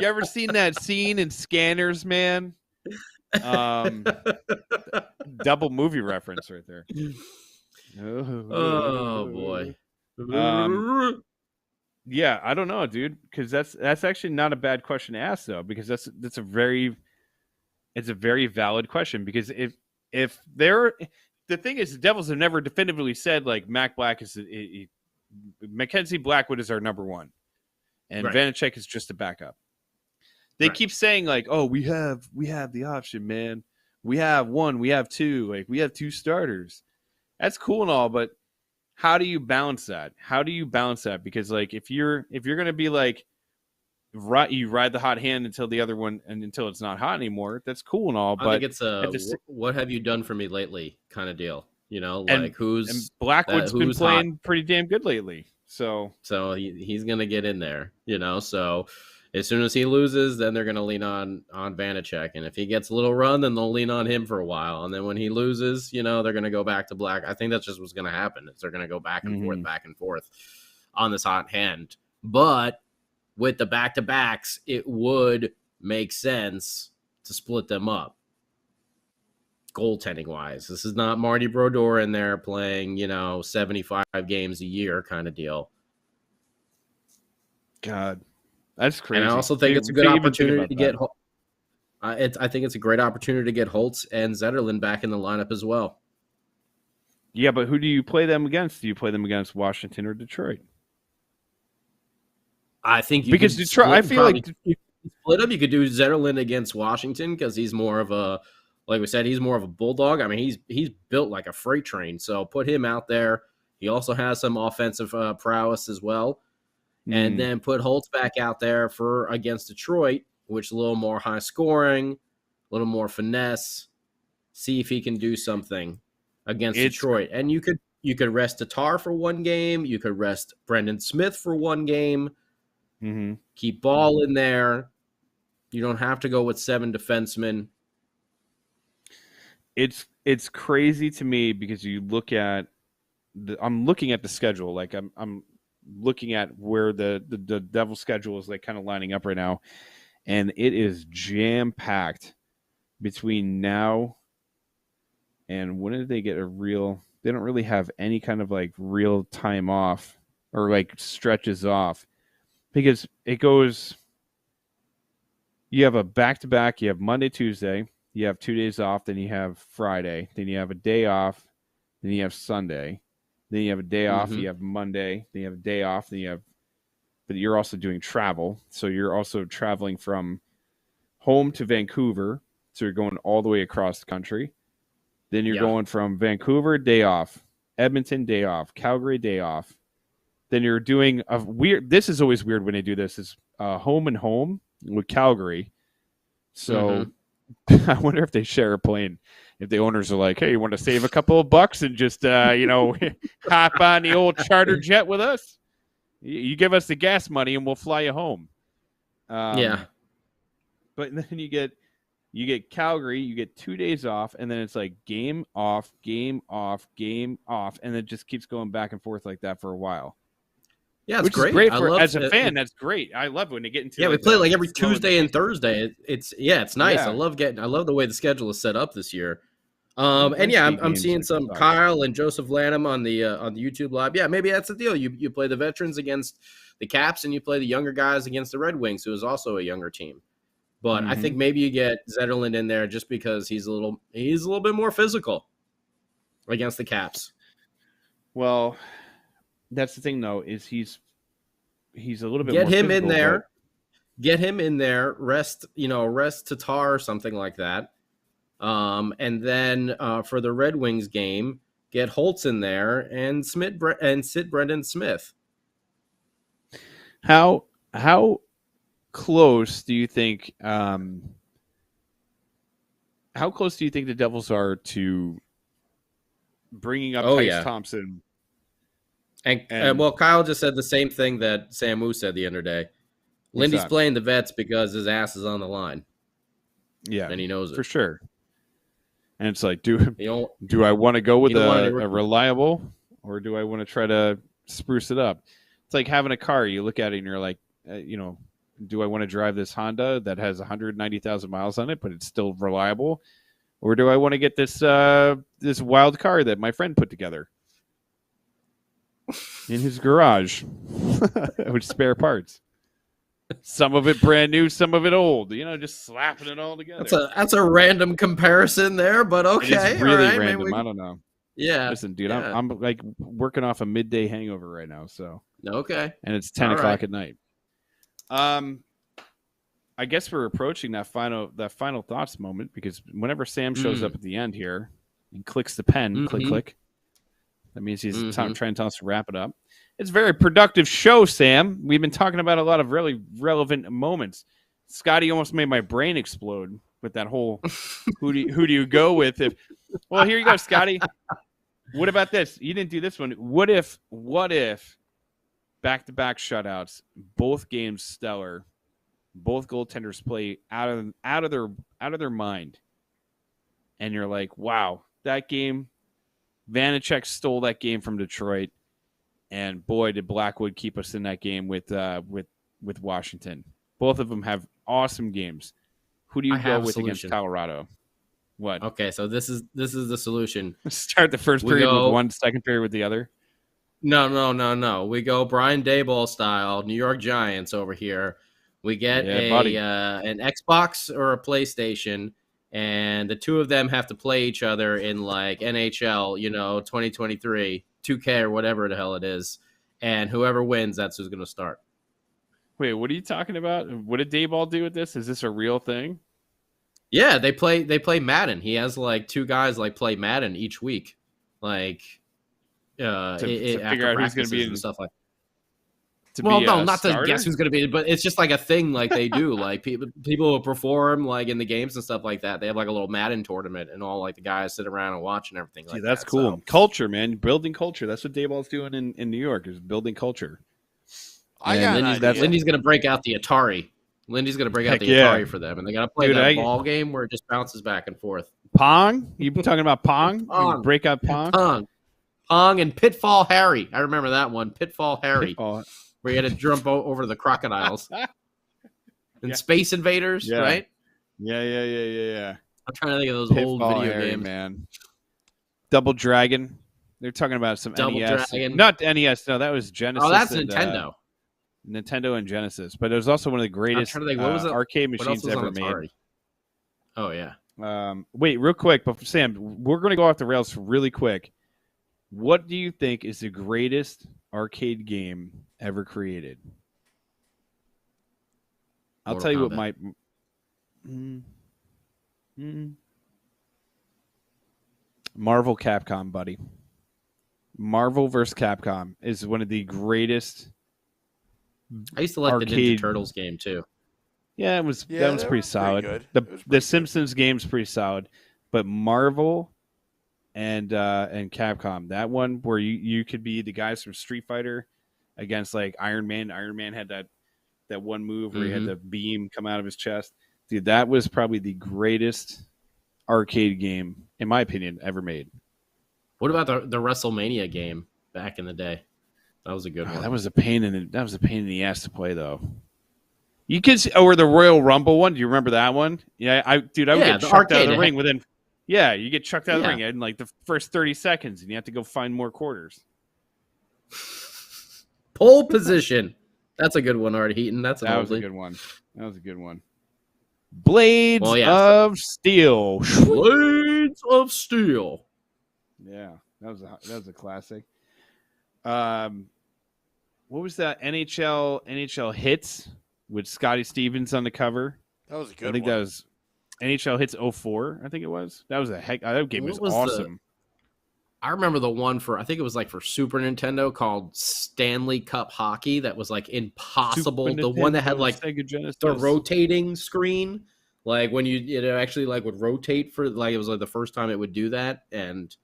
ever seen that scene in Scanners, man? Double movie reference right there. Oh boy. Yeah, I don't know, dude, because that's actually not a bad question to ask though, because it's a very valid question because if they're the thing is, the Devils have never definitively said like Mac Black is Mackenzie Blackwood is our number one, and Vanacek is just a backup. They keep saying like, "Oh, we have the option, man. We have one, we have two, like we have 2 starters." That's cool and all, but how do you balance that? Because like if you're gonna be like, you ride the hot hand until the other one and until it's not hot anymore. That's cool and all, but I think it's what have you done for me lately kind of deal. And Blackwood's been playing pretty damn good lately. So he's gonna get in there. So as soon as he loses, then they're gonna lean on Vanacek, and if he gets a little run, then they'll lean on him for a while, and then when he loses, they're gonna go back to Black. I think that's just what's gonna happen. Is they're gonna go back and forth on this hot hand, but with the back-to-backs, it would make sense to split them up. Goaltending-wise, this is not Marty Brodeur in there playing, 75 games a year kind of deal. God, that's crazy. And I also think it's a good opportunity to get. I think it's a great opportunity to get Holtz and Zetterlund back in the lineup as well. Yeah, but who do you play them against? Do you play them against Washington or Detroit? I think because Detroit, I feel like split up. You could do Zetterlund against Washington because he's more of a, like we said, he's more of a bulldog. I mean, he's built like a freight train. So put him out there. He also has some offensive prowess as well, and then put Holtz back out there for against Detroit, which is a little more high scoring, a little more finesse. See if he can do something against Detroit, and you could rest Tatar for one game. You could rest Brendan Smith for one game. Mm-hmm. Keep ball in there. You don't have to go with 7 defensemen. It's crazy to me because you look at I'm looking at the schedule. Like I'm looking at where the Devils schedule is like kind of lining up right now, and it is jam packed between now and when did they get a real? They don't really have any kind of like real time off or like stretches off because it goes. You have a back to back. You have Monday, Tuesday. You have 2 days off. Then you have Friday. Then you have a day off. Then you have Sunday. Then you have a day off. You have Monday. Then you have a day off. Then you have, but you're also doing travel. So you're also traveling from home to Vancouver. So you're going all the way across the country. Then you're going from Vancouver, day off. Edmonton, day off. Calgary, day off. Then you're doing a weird, this is always weird when they do this, is home and home with Calgary. So I wonder if they share a plane. If the owners are like, hey, you want to save a couple of bucks and just, hop on the old charter jet with us? You give us the gas money and we'll fly you home. But then you get Calgary, you get 2 days off, and then it's like game off, game off, game off, and it just keeps going back and forth like that for a while. Yeah, it's Which great. is great As a fan. That's great. I love when they get into. Yeah, we play like every Tuesday and Thursday. It's nice. Yeah. I love the way the schedule is set up this year. And yeah, I'm seeing some Kyle and Joseph Lanham on the YouTube live. Yeah, maybe that's the deal. You play the veterans against the Caps, and you play the younger guys against the Red Wings, who is also a younger team. But I think maybe you get Zetterlund in there just because he's a little bit more physical against the Caps. Well, that's the thing though, is he's a little bit get more him physical, in there. Get him in there. Rest Tatar or something like that. And then for the Red Wings game, get Holtz in there and sit Brendan Smith. How close do you think the Devils are to bringing up Tyce Thompson? And well, Kyle just said the same thing that Sam Wu said the other day. Lindy's playing the vets because his ass is on the line. Yeah, and he knows it for sure. And it's like, do I want to go with a reliable, or do I want to try to spruce it up? It's like having a car. You look at it and you're like, do I want to drive this Honda that has 190,000 miles on it, but it's still reliable? Or do I want to get this wild car that my friend put together in his garage with spare parts? Some of it brand new, some of it old. Just slapping it all together. That's a random comparison there, but okay. It's really right, random. I don't know. Yeah. Listen, dude, yeah. I'm like working off a midday hangover right now, so. Okay. And it's 10 o'clock at night. I guess we're approaching that final thoughts moment, because whenever Sam shows up at the end here and clicks the pen, click, that means he's trying to tell us to wrap it up. It's a very productive show, Sam. We've been talking about a lot of really relevant moments. Scotty almost made my brain explode with that whole who do you go with? Well, here you go, Scotty. What about this? You didn't do this one. What if back-to-back shutouts, both games stellar, both goaltenders play out of their mind, and you're like, wow, that game, Vanacek stole that game from Detroit, and boy, did Blackwood keep us in that game with Washington. Both of them have awesome games. Who do you go with against Colorado? What? Okay, so this is the solution. Start the first period with one, second period with the other. No. We go Brian Daboll style, New York Giants over here. We get an Xbox or a PlayStation, and the two of them have to play each other in like NHL, 2023, 2K or whatever the hell it is. And whoever wins, that's who's going to start. Wait, what are you talking about? What did Daboll do with this? Is this a real thing? Yeah, they play Madden. He has like two guys like play Madden each week. Like to figure out who's going to be in stuff like. Not starter? to guess who's going to be, but it's just like a thing like they do. Like people will perform like in the games and stuff like that. They have like a little Madden tournament, and all like the guys sit around and watch and everything. Like that's that. cool. So, culture, man, building culture. That's what Daboll's doing in New York, is building culture. I got an idea. Lindy's going to break out the Atari. Lindy's going to break out the Atari for them, and they got to play that ball game where it just bounces back and forth. Pong? You talking about Pong? Pong. Break out Pong? Pong and Pitfall Harry. I remember that one. Pitfall Harry. Pitfall. Where you had to jump over the crocodiles. And Space Invaders, right? Yeah. I'm trying to think of those Pitfall old video Harry, games. Man. Double Dragon. They're talking about some Double NES. Dragon. Not NES. No, that was Genesis. Oh, that's and, Nintendo. Nintendo and Genesis. But it was also one of the greatest arcade machines ever made. Oh, yeah. Wait, real quick, but Sam, we're going to go off the rails really quick. What do you think is the greatest arcade game ever created? I'll tell you what my... Marvel Capcom, buddy. Marvel vs. Capcom is one of the greatest. I used to like arcade... the Ninja Turtles game too. Yeah, that was pretty solid. The Simpsons game's pretty solid, but Marvel and Capcom, that one where you could be the guys from Street Fighter against like Iron Man. Iron Man had that one move where he had the beam come out of his chest. Dude, that was probably the greatest arcade game, in my opinion, ever made. What about the WrestleMania game back in the day? That was a good one. That was a pain in the ass to play though. You could or the Royal Rumble one. Do you remember that one? Yeah, I would get chucked out of the ring within. Yeah, you get chucked out of the ring in like the first 30 seconds, and you have to go find more quarters. Pole position. That's a good one, Art Heaton. That was a good one. Blades of Steel. Blades of Steel. Yeah, that was a classic. What was that? NHL Hits with Scotty Stevens on the cover. That was a good one. I think that was NHL Hits 04. I think it was. That was that game was awesome. I remember the one I think it was like for Super Nintendo called Stanley Cup Hockey that was like impossible. The one that had like the rotating screen, like when it actually like would rotate for like it was like the first time it would do that, and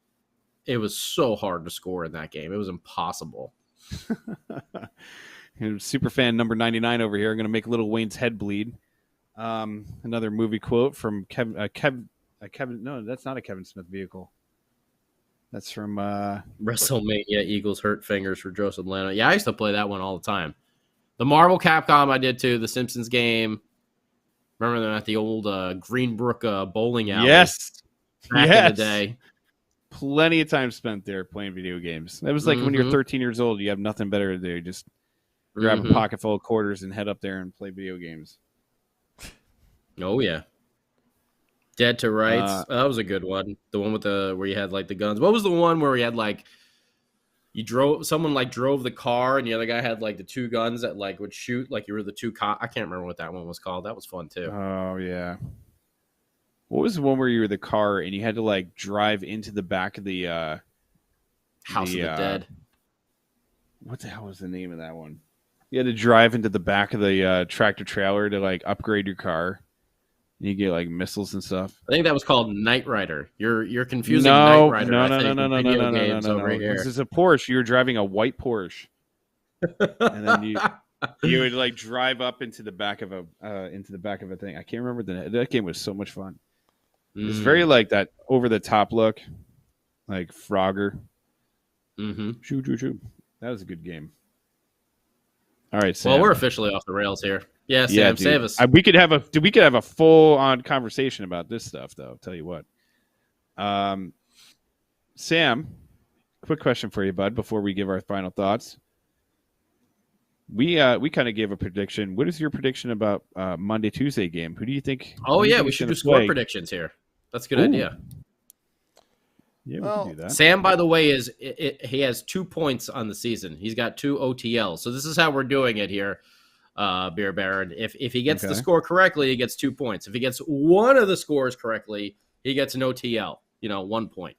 it was so hard to score in that game. It was impossible. Super fan number 99 over here. I'm going to make Little Wayne's head bleed. Another movie quote from Kevin. No, that's not a Kevin Smith vehicle. That's from WrestleMania. Eagles hurt fingers for Joseph Lano. Yeah, I used to play that one all the time. The Marvel Capcom I did too. The Simpsons game. Remember them at the old Greenbrook bowling alley? Yes. Back in the day. Plenty of time spent there playing video games. That was like when you're 13 years old, you have nothing better to do. Just grab a pocket full of quarters and head up there and play video games. Oh, yeah. Dead to Rights. That was a good one. The one with where you had like the guns. What was the one where you had like someone drove the car and the other guy had like the two guns that like would shoot like you were the two cops. I can't remember what that one was called. That was fun too. Oh yeah. What was the one where you were the car and you had to like drive into the back of the House of the Dead? What the hell was the name of that one? You had to drive into the back of the tractor trailer to like upgrade your car. You get like missiles and stuff. I think that was called Knight Rider. You're confusing Knight Rider. No. Here. This is a Porsche. You were driving a white Porsche, and then you would like drive up into the back of a thing. I can't remember that game was so much fun. It was very like that over the top look, like Frogger. Shoo. That was a good game. All right, Sam. Well, we're officially off the rails here. Yeah, Sam, save us. We could have a full on conversation about this stuff, though. I'll tell you what. Sam, quick question for you, bud. Before we give our final thoughts, we kind of gave a prediction. What is your prediction about Monday Tuesday game? Who do you think? Oh yeah, we should do score predictions here. That's a good idea. Yeah, we can do that. Sam, by the way, he has 2 points on the season. He's got 2 OTLs. So this is how we're doing it here, Beer Baron. If he gets the score correctly, he gets 2 points. If he gets one of the scores correctly, he gets an OTL. 1 point.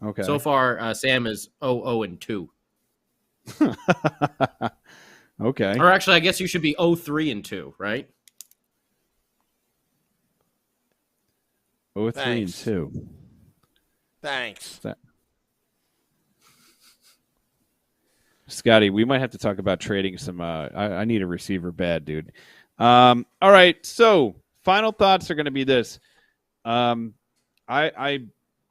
Okay. So far, Sam is 0-2. Okay. Or actually, I guess you should be 0-3-2, right? 0-3-2. Thanks. Scotty, we might have to talk about trading some. I need a receiver bad, dude. All right, so final thoughts are going to be this. I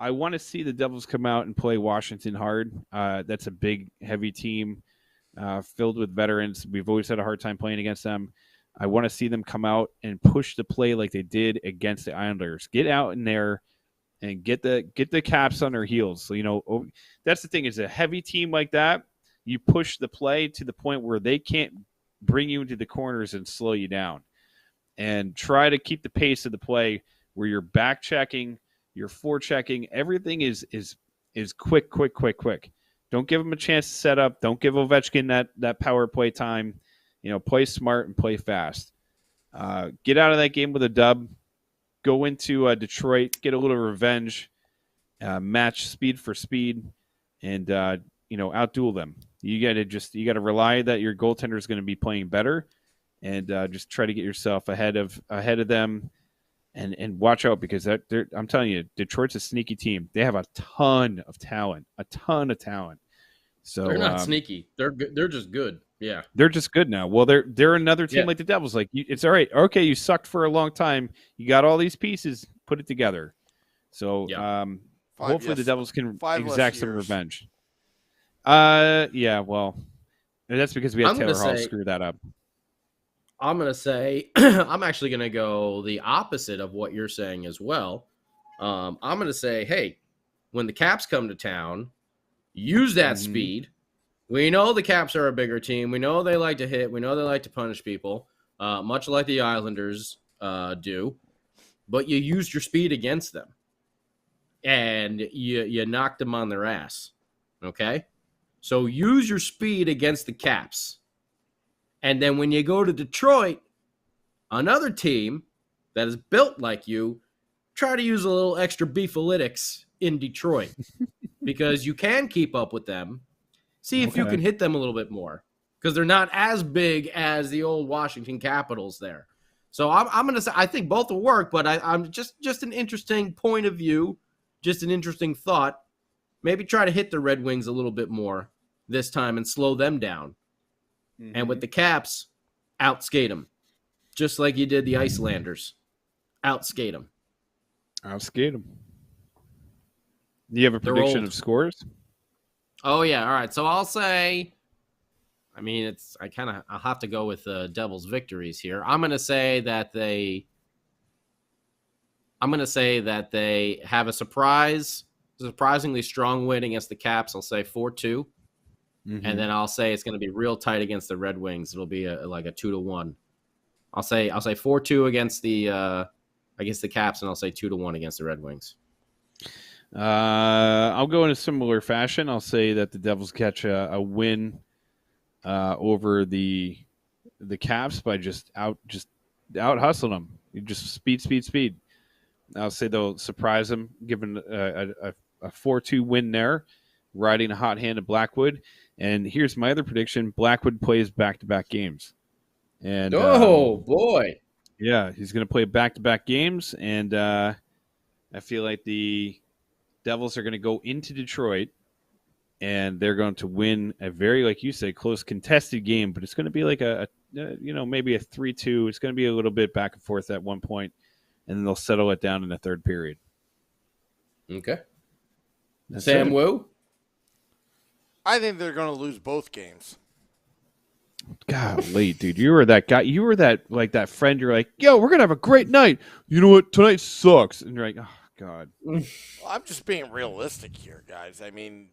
want to see the Devils come out and play Washington hard. That's a big, heavy team filled with veterans. We've always had a hard time playing against them. I want to see them come out and push the play like they did against the Islanders. Get out in there and get the Caps on their heels. So, that's the thing. Is a heavy team like that, you push the play to the point where they can't bring you into the corners and slow you down. And try to keep the pace of the play where you're back checking, you're forechecking. Everything is quick. Don't give them a chance to set up. Don't give Ovechkin that power play time. Play smart and play fast. Get out of that game with a dub. Go into Detroit, get a little revenge, match speed for speed, and outduel them. You got to rely that your goaltender is going to be playing better, and just try to get yourself ahead of them, and watch out because I'm telling you, Detroit's a sneaky team. They have a ton of talent. So they're not sneaky. They're good. They're just good. Yeah, they're just good now. Well, they're another team Yeah. like the Devils. Like it's all right. Okay, you sucked for a long time. You got all these pieces. Put it together. So Yeah. hopefully the Devils can 5 less exact some years. revenge. Yeah. Well, that's because we had I'm gonna Taylor Hall say- screw that up. I'm going to say, I'm actually going to go the opposite of what you're saying as well. I'm going to say, hey, when the Caps come to town, use that speed. We know the Caps are a bigger team. We know they like to hit. We know they like to punish people, much like the Islanders do. But you used your speed against them, and you knocked them on their ass, okay? So use your speed against the Caps. And then when you go to Detroit, another team that is built like you, try to use a little extra beefalytics in Detroit because you can keep up with them. See if you Okay. can hit them a little bit more because they're not as big as the old Washington Capitals there. So I'm going to say I think both will work, but I'm just an interesting point of view, just an interesting thought. Maybe try to hit the Red Wings a little bit more this time and slow them down. And with the Caps, outskate them. Just like you did the Icelanders. Outskate them. I'll skate them. Do you have a They're prediction old. of scores? Oh, yeah. All right. So I'll say, I'll have to go with Devils victories here. I'm going to say that they have a surprisingly strong win against the Caps. I'll say 4-2. And then I'll say it's going to be real tight against the Red Wings. It'll be like a 2-1. I'll say 4-2 against the Caps, and I'll say 2-1 against the Red Wings. I'll go in a similar fashion. I'll say that the Devils catch a win over the Caps by just out hustling them. You just speed. I'll say they'll surprise them, giving a 4-2 win there, riding a hot hand of Blackwood. And here's my other prediction: Blackwood plays back-to-back games. And boy. yeah, he's going to play back-to-back games, and I feel like the Devils are going to go into Detroit, and they're going to win a very, like you say, close contested game, but it's going to be like maybe a 3-2. It's going to be a little bit back and forth at one point, and then they'll settle it down in the third period. Okay. That's Sam it. Wu? I think they're going to lose both games. Golly, dude, you were that guy. You were that friend. You're like, yo, we're gonna have a great night. You know what? Tonight sucks, and you're like, oh god. Well, I'm just being realistic here, guys. I mean,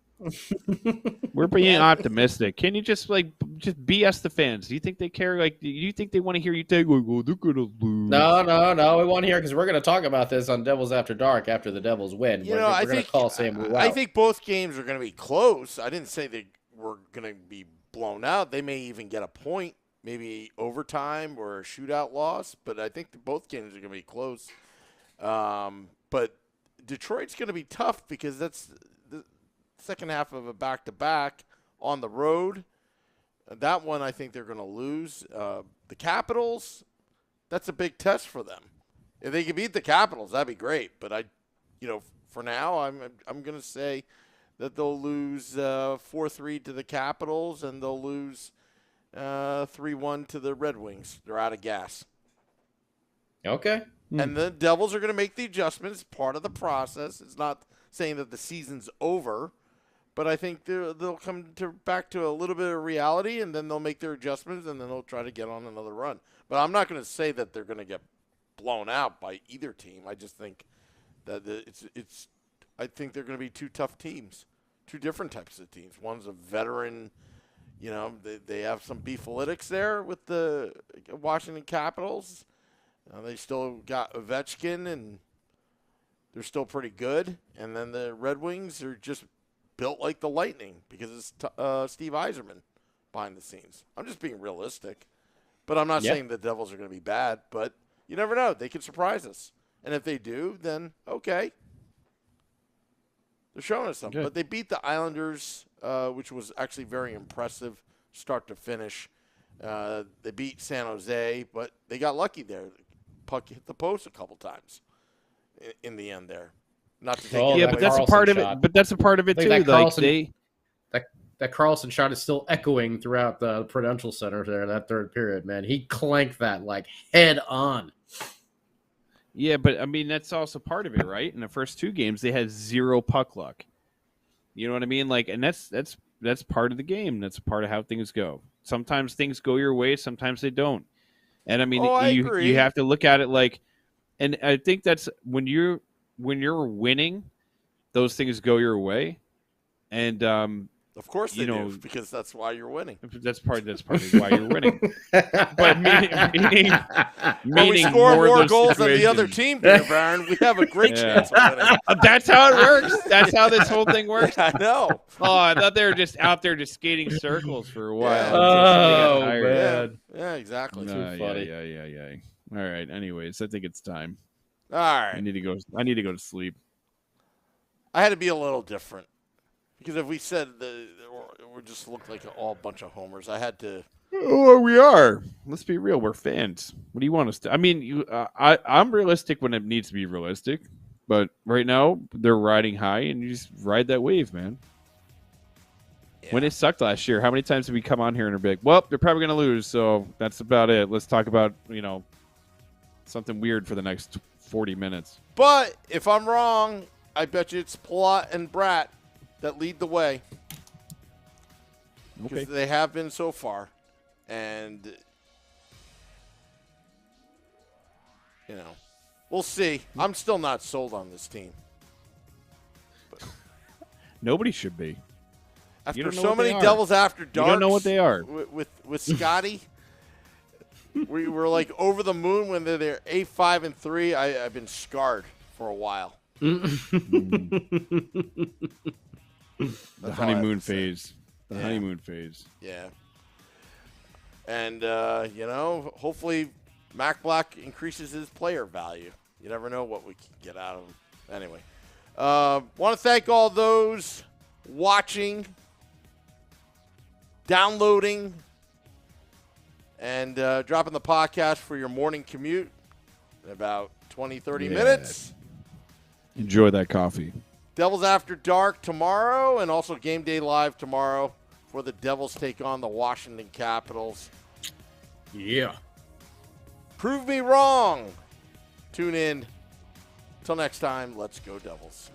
We're being optimistic. Can you just BS the fans? Do you think they care? Like, do you think they want to hear you think, "Oh, they're gonna lose"? No. We want to hear because we're going to talk about this on Devils After Dark after the Devils win. We're going to call Sam Wu out. I think both games are going to be close. I didn't say they were going to be blown out. They may even get a point, maybe overtime or a shootout loss. But I think both games are going to be close. But Detroit's going to be tough because that's the second half of a back-to-back on the road. That one I think they're going to lose. The Capitals, that's a big test for them. If they can beat the Capitals, that'd be great. But for now, I'm going to say that they'll lose 4-3 to the Capitals, and they'll lose 3-1 to the Red Wings. They're out of gas. Okay. And the Devils are going to make the adjustments, part of the process. It's not saying that the season's over, but I think they'll come back to a little bit of reality, and then they'll make their adjustments, and then they'll try to get on another run. But I'm not going to say that they're going to get blown out by either team. I just think that I think they're going to be two tough teams, two different types of teams. One's a veteran, they have some beefalytics there with the Washington Capitals. They still got Ovechkin, and they're still pretty good. And then the Red Wings are just built like the Lightning because it's Steve Yzerman behind the scenes. I'm just being realistic. But I'm not saying the Devils are going to be bad, but you never know. They could surprise us. And if they do, then okay. They're showing us something. Good. But they beat the Islanders, which was actually very impressive start to finish. They beat San Jose, but they got lucky there. The puck hit the post a couple times in the end there. Not to take it but that's a part of it. But that's a part of it too. That Carlson shot is still echoing throughout the Prudential Center there in that third period, man. He clanked that like head on. Yeah, but I mean that's also part of it, right? In the first two games, they had zero puck luck. You know what I mean? Like, and that's part of the game. That's part of how things go. Sometimes things go your way, sometimes they don't. And I mean, you have to look at it like, and I think that's when you're winning, those things go your way, and of course they do, because that's why you're winning. That's part of why you're winning. But meaning when we score more goals than the other team, Peter Barron, we have a great chance of winning. That's how it works. That's how this whole thing works. I know. Oh, I thought they were just out there just skating circles for a while. Yeah. Oh, man. Yeah, exactly. Too funny. Yeah. All right. Anyways, I think it's time. All right. I need to go to sleep. I had to be a little different. Because if we said we just looked like a bunch of homers, I had to. Oh, we are. Let's be real. We're fans. What do you want us to? I mean, I'm realistic when it needs to be realistic, but right now they're riding high, and you just ride that wave, man. Yeah. When it sucked last year, how many times did we come on here and are big? Well, they're probably going to lose, so that's about it. Let's talk about something weird for the next 40 minutes. But if I'm wrong, I bet you it's Palat and Bratt that lead the way. Okay. Because they have been so far. And, we'll see. I'm still not sold on this team. But nobody should be. After so many Devils After Dark, you don't know what they are. With Scotty, we were like over the moon when they're there 8-5-3. I've been scarred for a while. The honeymoon phase. The honeymoon phase. Yeah. And, hopefully Mac Black increases his player value. You never know what we can get out of him. Anyway, want to thank all those watching, downloading, and dropping the podcast for your morning commute in about 20, 30 minutes. Enjoy that coffee. Devils After Dark tomorrow, and also Game Day Live tomorrow for the Devils take on the Washington Capitals. Yeah. Prove me wrong. Tune in. Till next time, let's go Devils.